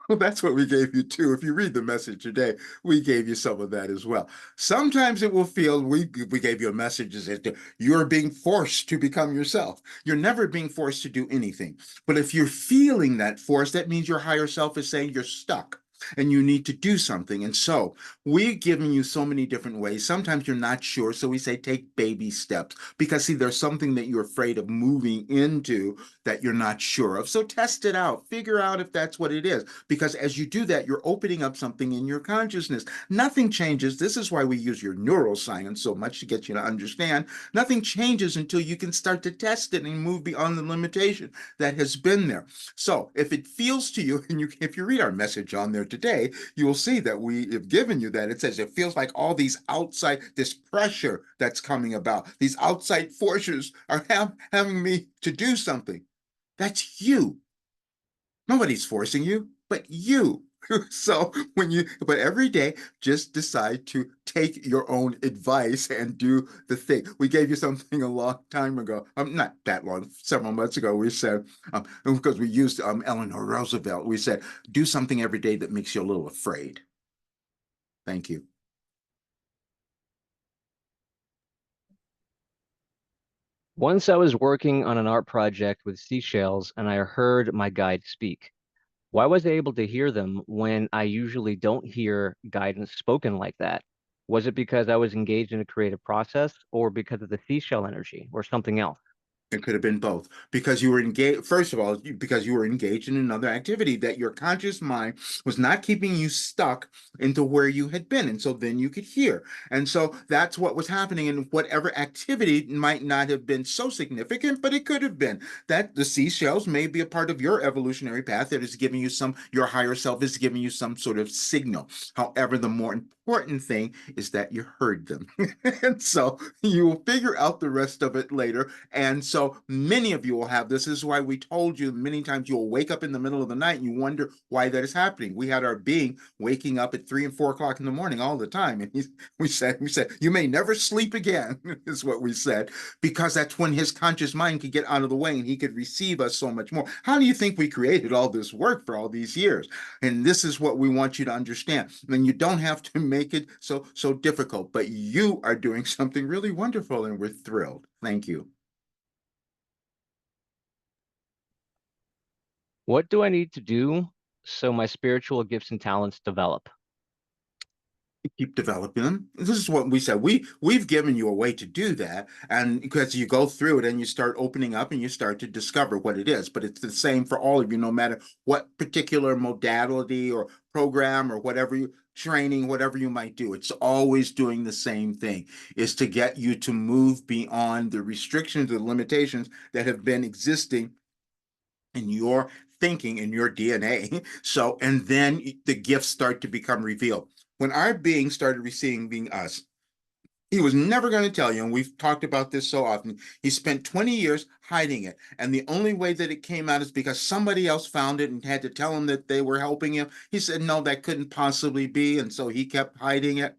Speaker 2: Well, that's what we gave you too. If you read the message today, we gave you some of that as well. Sometimes it will feel we gave you a message as if you're being forced to become yourself. You're never being forced to do anything. But if you're feeling that force, that means your higher self is saying you're stuck and you need to do something. And so we've given you so many different ways. Sometimes you're not sure. So we say take baby steps because see, there's something that you're afraid of moving into that you're not sure of. So test it out, figure out if that's what it is. Because as you do that, you're opening up something in your consciousness. Nothing changes. This is why we use your neuroscience so much to get you to understand. Nothing changes until you can start to test it and move beyond the limitation that has been there. So if it feels to you, and if you read our message on there today, you will see that we have given you that. It says it feels like all these outside, this pressure that's coming about, these outside forces are having me to do something. That's you. Nobody's forcing you, but you. So but every day, just decide to take your own advice and do the thing. We gave you something a long time ago, not that long, several months ago. We said, because we used Eleanor Roosevelt, we said, do something every day that makes you a little afraid. Thank you.
Speaker 3: Once I was working on an art project with seashells and I heard my guide speak. Why was I able to hear them when I usually don't hear guidance spoken like that? Was it because I was engaged in a creative process or because of the seashell energy or something else?
Speaker 2: It could have been both because you were engaged. First of all, because you were engaged in another activity that your conscious mind was not keeping you stuck into where you had been. And so then you could hear. And so that's what was happening. And whatever activity might not have been so significant, but it could have been that the seashells may be a part of your evolutionary path that is giving you your higher self is giving you some sort of signal. However, the more important thing is that you heard them. And so you will figure out the rest of it later. And so so many of you will have this. This is why we told you many times you'll wake up in the middle of the night and you wonder why that is happening. We had our being waking up at 3 and 4 o'clock in the morning all the time. And we said, you may never sleep again, is what we said, because that's when his conscious mind could get out of the way and he could receive us so much more. How do you think we created all this work for all these years? And this is what we want you to understand. And you don't have to make it so difficult, but you are doing something really wonderful and we're thrilled. Thank you.
Speaker 3: What do I need to do so my spiritual gifts and talents develop?
Speaker 2: Keep developing them. This is what we said. We've given you a way to do that, and because you go through it and you start opening up and you start to discover what it is. But it's the same for all of you, no matter what particular modality or program or whatever you training, whatever you might do. It's always doing the same thing, is to get you to move beyond the restrictions, the limitations that have been existing in your thinking, in your DNA. So, and then the gifts start to become revealed. When our being started receiving us, he was never going to tell you, and we've talked about this so often. He spent 20 years hiding it, and the only way that it came out is because somebody else found it and had to tell him that they were helping him. He said, no, that couldn't possibly be, and so he kept hiding it.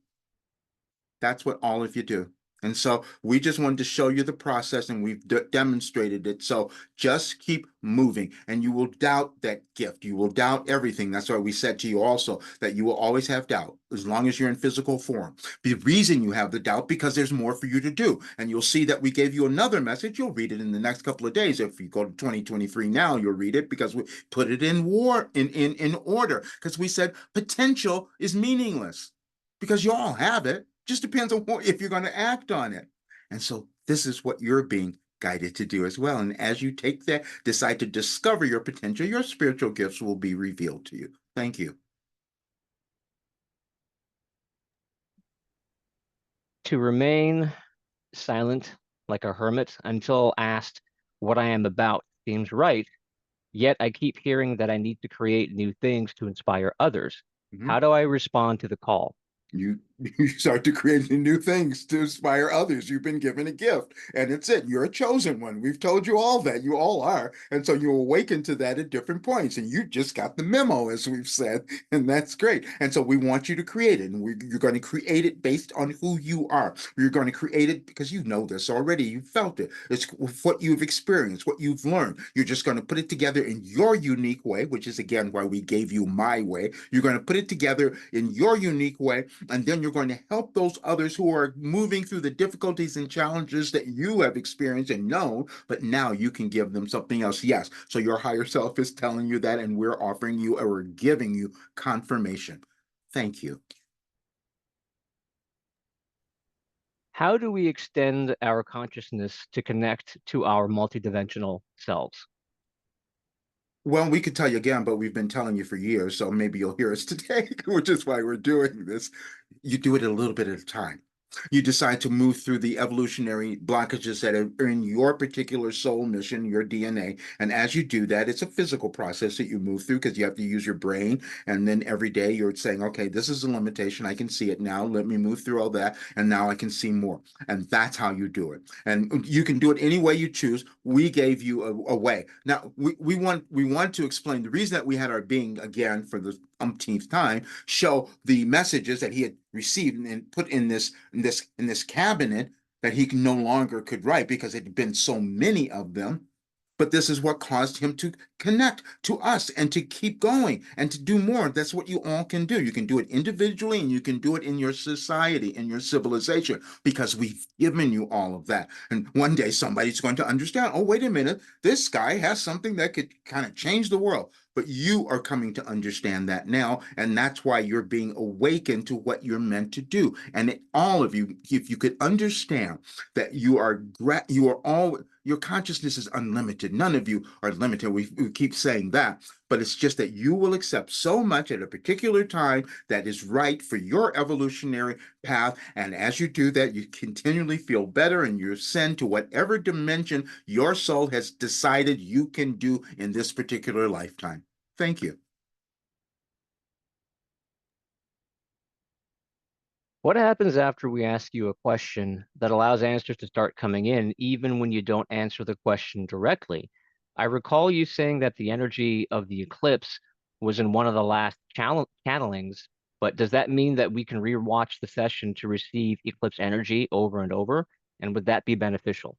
Speaker 2: That's what all of you do. And so we just wanted to show you the process, and we've demonstrated it. So just keep moving, and you will doubt that gift. You will doubt everything. That's why we said to you also that you will always have doubt as long as you're in physical form. The reason you have the doubt, because there's more for you to do. And you'll see that we gave you another message. You'll read it in the next couple of days. If you go to 2023 now, you'll read it because we put it in order, because we said potential is meaningless because you all have it. Just depends on if you're going to act on it. And so this is what you're being guided to do as well. And as you take that, decide to discover your potential, your spiritual gifts will be revealed to you. Thank you.
Speaker 3: To remain silent like a hermit until asked what I am about seems right, yet I keep hearing that I need to create new things to inspire others.
Speaker 2: Mm-hmm.
Speaker 3: How do I respond to the call?
Speaker 2: You start to create new things to inspire others. You've been given a gift, and it's it. You're a chosen one. We've told you all that. You all are. And so you awaken to that at different points, and you just got the memo, as we've said, and that's great. And so we want you to create it, and you're going to create it based on who you are. You're going to create it because you know this already. You felt it. It's what you've experienced, what you've learned. You're just going to put it together in your unique way, which is, again, why we gave you my way. You're going to put it together in your unique way, and then you're going to help those others who are moving through the difficulties and challenges that you have experienced and known, but now you can give them something else. Yes, so your higher self is telling you that, and we're offering you, or we're giving you confirmation. Thank you.
Speaker 3: How do we extend our consciousness to connect to our multidimensional selves?
Speaker 2: Well, we could tell you again, but we've been telling you for years, so maybe you'll hear us today, which is why we're doing this. You do it a little bit at a time. You decide to move through the evolutionary blockages that are in your particular soul mission, your DNA. And as you do that, it's a physical process that you move through because you have to use your brain. And then every day you're saying, okay, this is a limitation. I can see it now. Let me move through all that. And now I can see more. And that's how you do it. And you can do it any way you choose. We gave you a way. Now, we want to explain the reason that we had our being, again, for the umpteenth time, show the messages that he had received and put in this cabinet that he no longer could write because it had been so many of them. But this is what caused him to connect to us and to keep going and to do more. That's what you all can do. You can do it individually, and you can do it in your society, in your civilization, because we've given you all of that. And one day somebody's going to understand, oh, wait a minute, this guy has something that could kind of change the world. But you are coming to understand that now, and that's why you're being awakened to what you're meant to do. And all of you, if you could understand that you are all, your consciousness is unlimited. None of you are limited. We keep saying that, but it's just that you will accept so much at a particular time that is right for your evolutionary path. And as you do that, you continually feel better, and you ascend to whatever dimension your soul has decided you can do in this particular lifetime. Thank you.
Speaker 3: What happens after we ask you a question that allows answers to start coming in, even when you don't answer the question directly? I recall you saying that the energy of the eclipse was in one of the last channelings, but does that mean that we can rewatch the session to receive eclipse energy over and over? And would that be beneficial?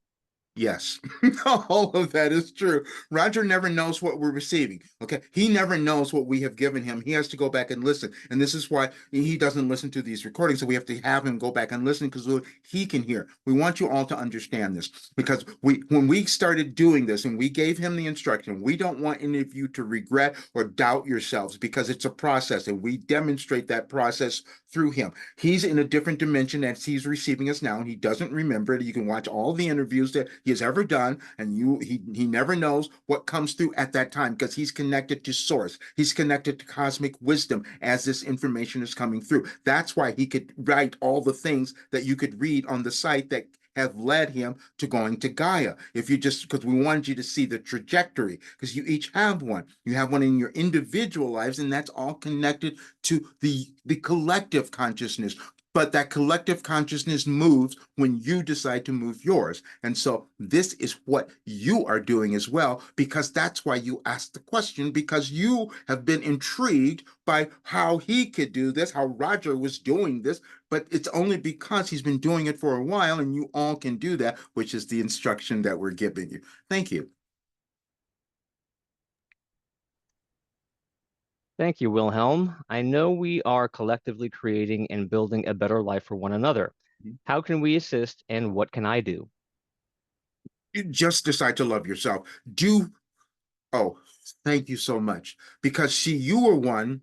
Speaker 2: Yes, all of that is true. Roger never knows what we're receiving. Okay. He never knows what we have given him. He has to go back and listen. And this is why he doesn't listen to these recordings. So we have to have him go back and listen because he can hear. We want you all to understand this because when we started doing this and we gave him the instruction, we don't want any of you to regret or doubt yourselves because it's a process and we demonstrate that process through him. He's in a different dimension as he's receiving us now, and he doesn't remember it. You can watch all the interviews that he has ever done, and he never knows what comes through at that time because he's connected to source. He's connected to cosmic wisdom as this information is coming through. That's why he could write all the things that you could read on the site that have led him to going to Gaia. If you just, because we wanted you to see the trajectory, because you each have one. You have one in your individual lives, and that's all connected to the collective consciousness. But that collective consciousness moves when you decide to move yours. And so this is what you are doing as well, because that's why you asked the question, because you have been intrigued by how he could do this, how Roger was doing this, but it's only because he's been doing it for a while and you all can do that, which is the instruction that we're giving you. Thank you.
Speaker 3: Thank you, Wilhelm. I know we are collectively creating and building a better life for one another. How can we assist and what can I do?
Speaker 2: You just decide to love yourself. Do, oh, thank you so much. Because see, you are one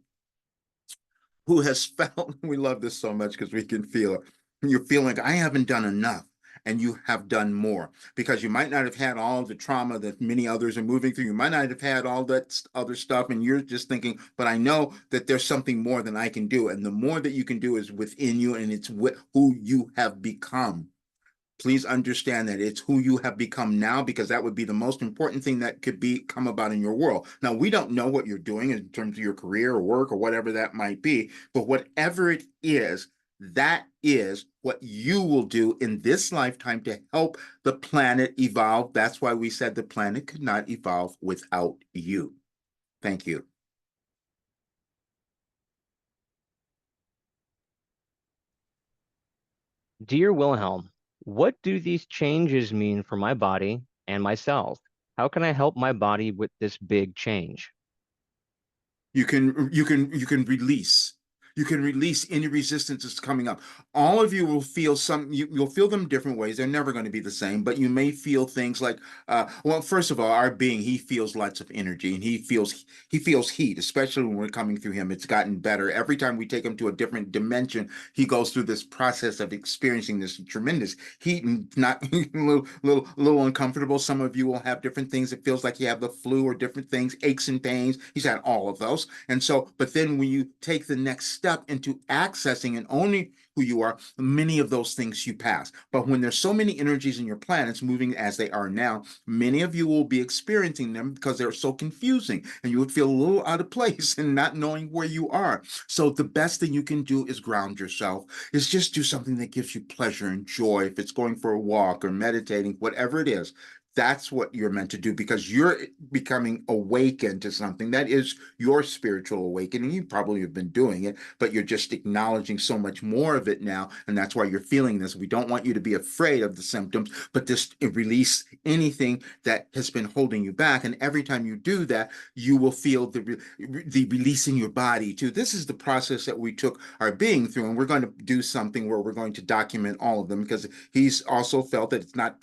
Speaker 2: who has felt, we love this so much because we can feel it. You're feeling like I haven't done enough and you have done more because you might not have had all the trauma that many others are moving through. You might not have had all that other stuff and you're just thinking, but I know that there's something more than I can do. And the more that you can do is within you and it's who you have become. Please understand that it's who you have become now because that would be the most important thing that could come about in your world. Now, we don't know what you're doing in terms of your career or work or whatever that might be, but whatever it is, that is what you will do in this lifetime to help the planet evolve. That's why we said the planet could not evolve without you. Thank you.
Speaker 3: Dear Wilhelm, what do these changes mean for my body and my cells? How can I help my body with this big change?
Speaker 2: You can release. You can release any resistance that's coming up. All of you will feel you'll feel them different ways. They're never going to be the same, but you may feel things like, well, first of all, our being, he feels lots of energy and he feels heat, especially when we're coming through him. It's gotten better. Every time we take him to a different dimension, he goes through this process of experiencing this tremendous heat and not a little uncomfortable. Some of you will have different things. It feels like you have the flu or different things, aches and pains. He's had all of those. And so, but then when you take the next step into accessing and owning who you are, many of those things you pass. But when there's so many energies in your planets moving as they are now, many of you will be experiencing them because they're so confusing and you would feel a little out of place and not knowing where you are. So the best thing you can do is ground yourself, is just do something that gives you pleasure and joy. If it's going for a walk or meditating, whatever it is, that's what you're meant to do because you're becoming awakened to something that is your spiritual awakening. You probably have been doing it, but you're just acknowledging so much more of it now. And that's why you're feeling this. We don't want you to be afraid of the symptoms, but just release anything that has been holding you back. And every time you do that, you will feel the release in your body too. This is the process that we took our being through. And we're going to do something where we're going to document all of them because he's also felt that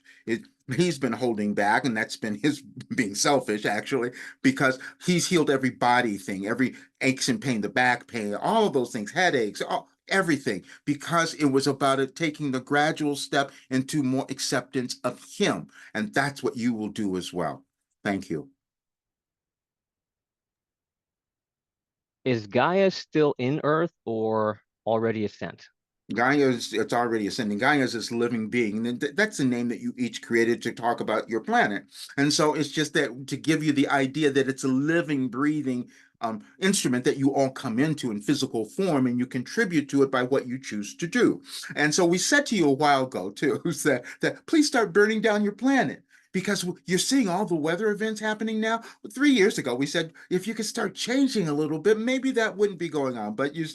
Speaker 2: he's been holding back, and that's been his being selfish, actually, because he's healed every body thing, every aches and pain, the back pain, all of those things, headaches, everything, because it was about it taking the gradual step into more acceptance of him. And that's what you will do as well. Thank you.
Speaker 3: Is Gaia still in Earth or already ascent?
Speaker 2: It's already ascending. Gaia is this living being. And that's the name that you each created to talk about your planet. And so it's just that to give you the idea that it's a living, breathing instrument that you all come into in physical form, and you contribute to it by what you choose to do. And so we said to you a while ago too, that please start burning down your planet, because you're seeing all the weather events happening now. 3 years ago, we said if you could start changing a little bit, maybe that wouldn't be going on. But you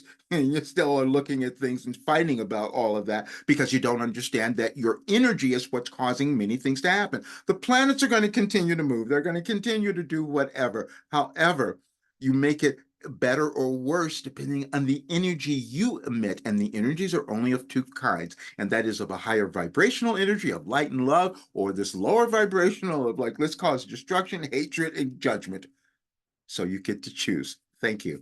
Speaker 2: still are looking at things and fighting about all of that because you don't understand that your energy is what's causing many things to happen. The planets are going to continue to move. They're going to continue to do whatever. However, you make it better or worse depending on the energy you emit. And the energies are only of two kinds, and that is of a higher vibrational energy of light and love, or this lower vibrational of, like, let's cause destruction, hatred, and judgment. So you get to choose. Thank you.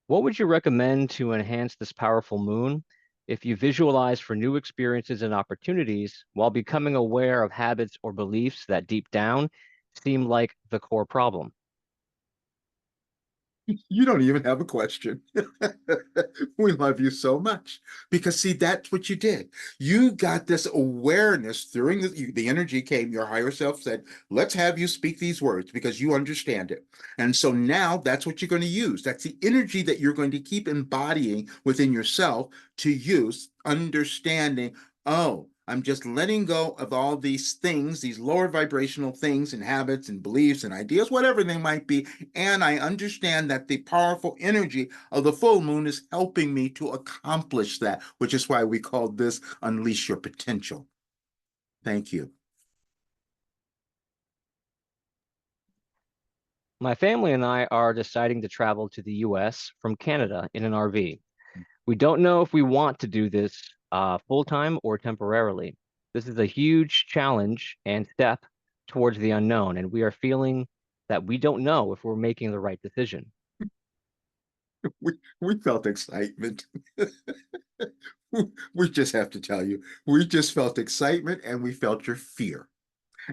Speaker 3: What would you recommend to enhance this powerful moon if you visualize for new experiences and opportunities while becoming aware of habits or beliefs that deep down seem like the core problem?
Speaker 2: You don't even have a question. We love you so much because, see, that's what you did. You got this awareness during the energy came, your higher self said, let's have you speak these words because you understand it. And so now that's what you're going to use. That's the energy that you're going to keep embodying within yourself to use, understanding, oh, I'm just letting go of all these things, these lower vibrational things and habits and beliefs and ideas, whatever they might be. And I understand that the powerful energy of the full moon is helping me to accomplish that, which is why we call this Unleash Your Potential. Thank you.
Speaker 3: My family and I are deciding to travel to the US from Canada in an RV. We don't know if we want to do this full-time or temporarily. This is a huge challenge and step towards the unknown, and we are feeling that we don't know if we're making the right decision.
Speaker 2: We felt excitement. We just have to tell you, we just felt excitement and we felt your fear.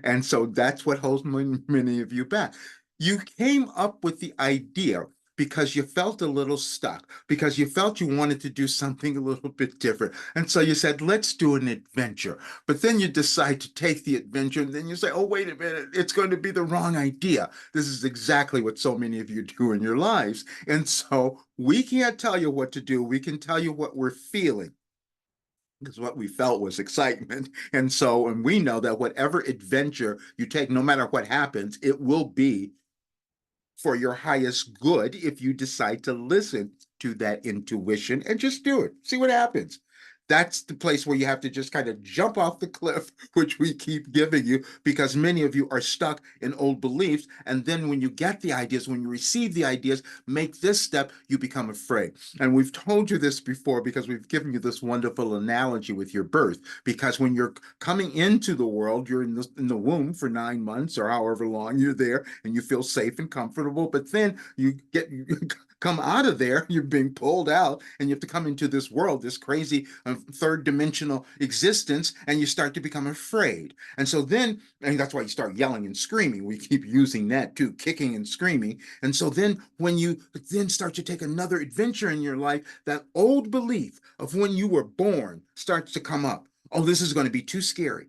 Speaker 2: And so that's what holds many of you back. You came up with the idea because you felt a little stuck, because you felt you wanted to do something a little bit different. And so you said, let's do an adventure. But then you decide to take the adventure, and then you say, oh, wait a minute, it's going to be the wrong idea. This is exactly what so many of you do in your lives. And so we can't tell you what to do. We can tell you what we're feeling, because what we felt was excitement. And so, and we know that whatever adventure you take, no matter what happens, it will be for your highest good if you decide to listen to that intuition and just do it. See what happens. That's the place where you have to just kind of jump off the cliff, which we keep giving you, because many of you are stuck in old beliefs. And then when you get the ideas, when you receive the ideas, make this step, you become afraid. And we've told you this before because we've given you this wonderful analogy with your birth. Because when you're coming into the world, you're in the womb for 9 months or however long you're there, and you feel safe and comfortable. But then you come out of there, you're being pulled out, and you have to come into this world, this crazy third dimensional existence, and you start to become afraid. And so then, and that's why you start yelling and screaming. We keep using that too, kicking and screaming. And so then when you then start to take another adventure in your life, that old belief of when you were born starts to come up. Oh, this is going to be too scary.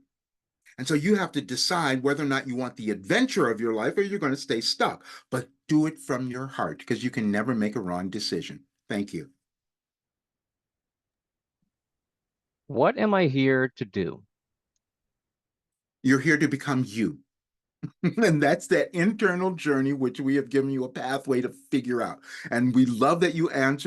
Speaker 2: And so you have to decide whether or not you want the adventure of your life or you're going to stay stuck. But do it from your heart, because you can never make a wrong decision. Thank you.
Speaker 3: What am I here to do?
Speaker 2: You're here to become you. And that's that internal journey which we have given you a pathway to figure out. And we love that you asked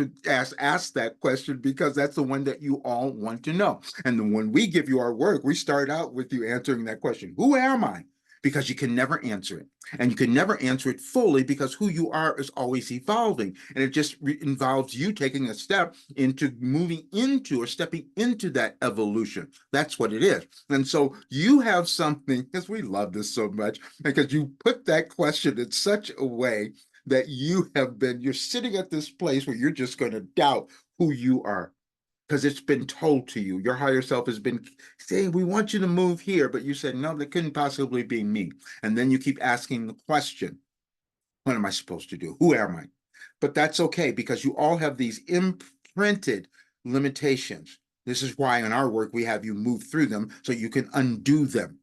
Speaker 2: that question, because that's the one that you all want to know. And then when we give you our work, we start out with you answering that question. Who am I? Because you can never answer it. And you can never answer it fully, because who you are is always evolving. And it just involves you taking a step into moving into or stepping into that evolution. That's what it is. And so you have something, because we love this so much, because you put that question in such a way that you're sitting at this place where you're just going to doubt who you are, because it's been told to you. Your higher self has been saying, we want you to move here, but you said, no, that couldn't possibly be me. And then you keep asking the question, what am I supposed to do? Who am I? But that's okay, because you all have these imprinted limitations. This is why in our work we have you move through them so you can undo them.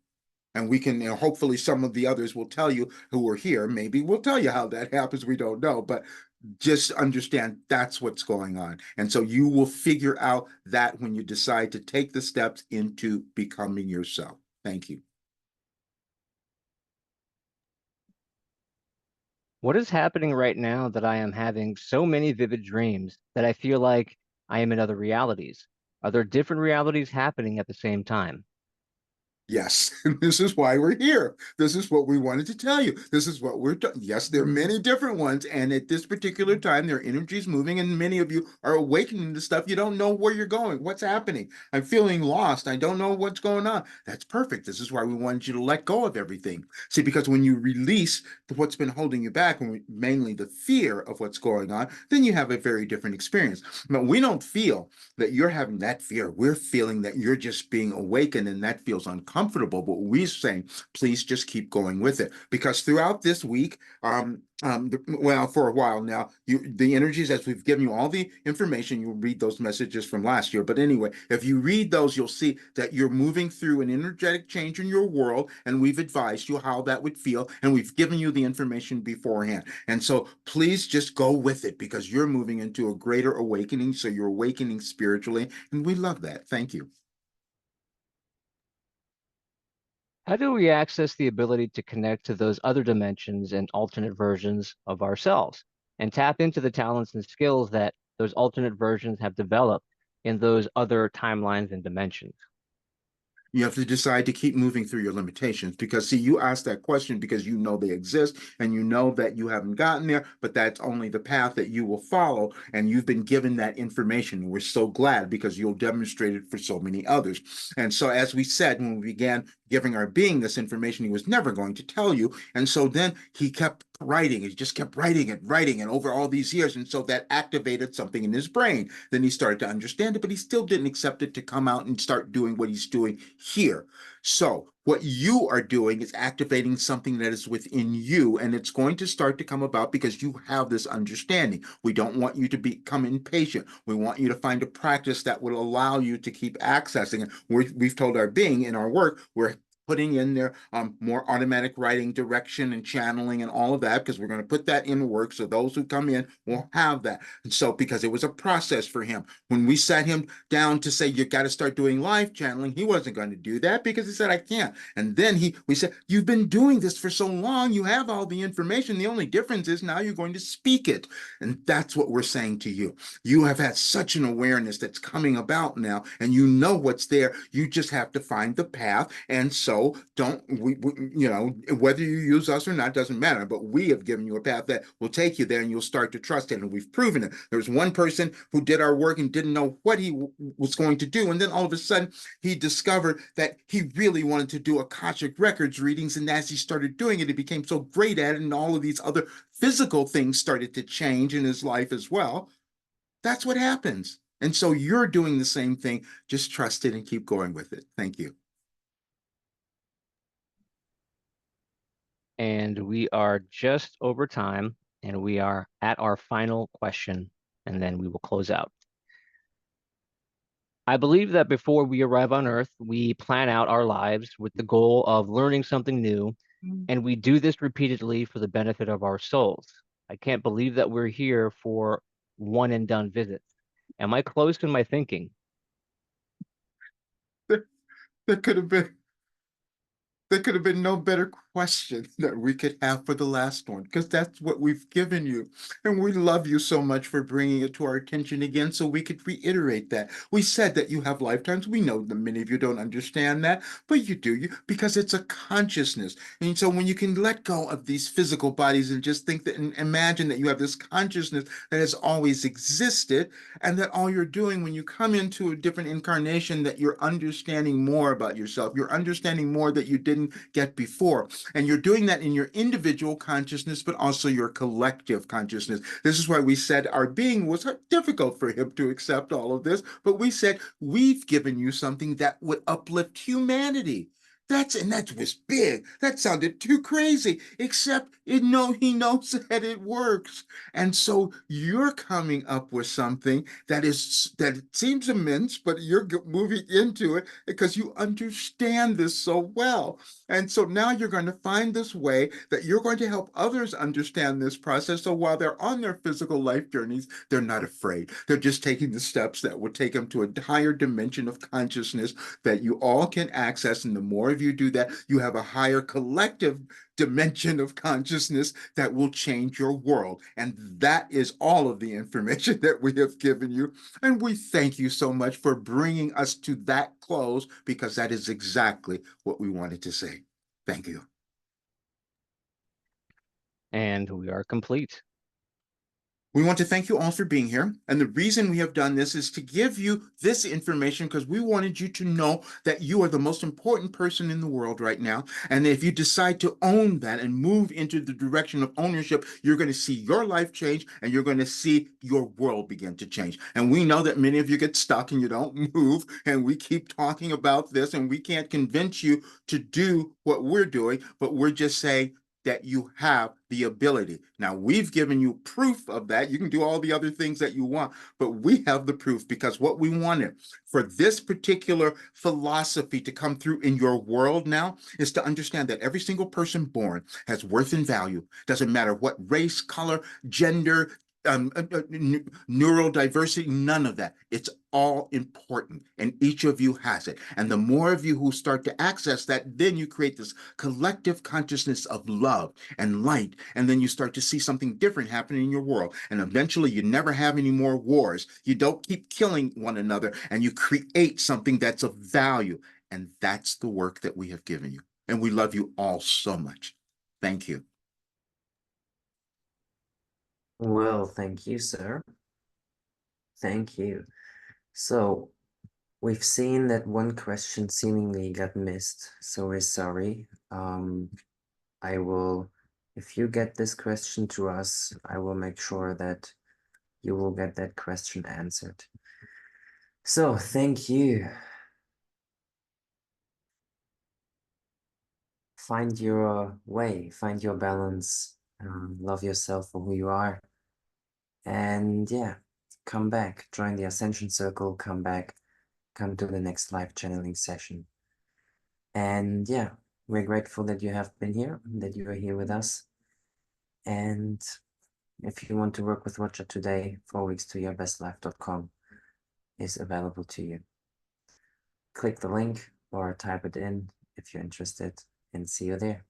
Speaker 2: And we can, hopefully some of the others will tell you who are here. Maybe we'll tell you how that happens. We don't know, but just understand that's what's going on. And so you will figure out that when you decide to take the steps into becoming yourself. Thank you.
Speaker 3: What is happening right now that I am having so many vivid dreams that I feel like I am in other realities? Are there different realities happening at the same time?
Speaker 2: Yes, this is why we're here. This is what we wanted to tell you. This is what we're doing. Yes, there are many different ones. And at this particular time, their energy is moving, and many of you are awakening to stuff. You don't know where you're going. What's happening? I'm feeling lost. I don't know what's going on. That's perfect. This is why we wanted you to let go of everything. See, because when you release what's been holding you back, mainly the fear of what's going on, then you have a very different experience. But we don't feel that you're having that fear. We're feeling that you're just being awakened, and that feels uncomfortable. But we're saying, please just keep going with it. Because throughout this week, well, for a while now, the energies, as we've given you all the information, you'll read those messages from last year. But anyway, if you read those, you'll see that you're moving through an energetic change in your world, and we've advised you how that would feel, and we've given you the information beforehand. And so please just go with it, because you're moving into a greater awakening. So you're awakening spiritually, and we love that. Thank you.
Speaker 3: How do we access the ability to connect to those other dimensions and alternate versions of ourselves and tap into the talents and skills that those alternate versions have developed in those other timelines and dimensions?
Speaker 2: You have to decide to keep moving through your limitations, because see, you asked that question because you know they exist, and you know that you haven't gotten there, but that's only the path that you will follow, and you've been given that information. We're so glad, because you'll demonstrate it for so many others. And so, as we said when we began giving our being this information, he was never going to tell you. And so then he kept writing. He just kept writing and over all these years. And so that activated something in his brain. Then he started to understand it, but he still didn't accept it to come out and start doing what he's doing here. So what you are doing is activating something that is within you, and it's going to start to come about because you have this understanding. We don't want you to become impatient. We want you to find a practice that will allow you to keep accessing it. We've told our being in our work, we're putting in there more automatic writing, direction, and channeling, and all of that, because we're going to put that in work, so those who come in will have that. And so, because it was a process for him, when we sat him down to say, you got to start doing live channeling, he wasn't going to do that, because he said, I can't. And then we said, you've been doing this for so long, you have all the information. The only difference is now you're going to speak it. And that's what we're saying to you. You have had such an awareness that's coming about now, and you know what's there. You just have to find the path. And so don't we, whether you use us or not doesn't matter, but we have given you a path that will take you there, and you'll start to trust it. And we've proven it. There's one person who did our work and didn't know what he was going to do, and then all of a sudden he discovered that he really wanted to do Akashic Records readings, and as he started doing it, he became so great at it, and all of these other physical things started to change in his life as well. That's what happens. And so you're doing the same thing. Just trust it and keep going with it. Thank you.
Speaker 3: And we are just over time, and we are at our final question, and then we will close out. I believe that before we arrive on Earth, we plan out our lives with the goal of learning something new, and we do this repeatedly for the benefit of our souls. I can't believe that we're here for one and done visits. Am I close in my thinking?
Speaker 2: That could have been There could have been no better question that we could have for the last one, because that's what we've given you. And we love you so much for bringing it to our attention again, so we could reiterate that. We said that you have lifetimes. We know that many of you don't understand that, but you do, because it's a consciousness. And so when you can let go of these physical bodies and just think that, and imagine that you have this consciousness that has always existed, and that all you're doing when you come into a different incarnation, that you're understanding more about yourself. You're understanding more that you didn't get before. And you're doing that in your individual consciousness, but also your collective consciousness. This is why we said our being was difficult for him to accept all of this, but we said, we've given you something that would uplift humanity. That was big. That sounded too crazy. Except he knows that it works. And so you're coming up with something that seems immense, but you're moving into it because you understand this so well. And so now you're going to find this way that you're going to help others understand this process. So while they're on their physical life journeys, they're not afraid. They're just taking the steps that will take them to a higher dimension of consciousness that you all can access. And the more of you do that, you have a higher collective dimension of consciousness that will change your world. And that is all of the information that we have given you. And we thank you so much for bringing us to that close, because that is exactly what we wanted to say. Thank you.
Speaker 3: And we are complete.
Speaker 2: We want to thank you all for being here. And the reason we have done this is to give you this information because we wanted you to know that you are the most important person in the world right now. And if you decide to own that and move into the direction of ownership, you're going to see your life change and you're going to see your world begin to change. And we know that many of you get stuck and you don't move. And we keep talking about this and we can't convince you to do what we're doing, but we're just saying, that you have the ability. Now, we've given you proof of that. You can do all the other things that you want, but we have the proof because what we wanted for this particular philosophy to come through in your world now is to understand that every single person born has worth and value. Doesn't matter what race, color, gender, neurodiversity, none of that. It's all important, and each of you has it. And the more of you who start to access that, then you create this collective consciousness of love and light, and then you start to see something different happening in your world. And eventually, you never have any more wars. You don't keep killing one another, and you create something that's of value. And that's the work that we have given you. And we love you all so much. Thank you.
Speaker 1: Well, thank you, sir. Thank you. So we've seen that one question seemingly got missed, so we're sorry. I will, if you get this question to us, I will make sure that you will get that question answered. So thank you. Find your way, find your balance, love yourself for who you are. And yeah, come back, join the Ascension Circle, come back, come to the next live channeling session. And yeah, we're grateful that you have been here, that you are here with us. And if you want to work with Roger today, 4 weeks to yourbestlife.com is available to you. Click the link or type it in if you're interested, and see you there.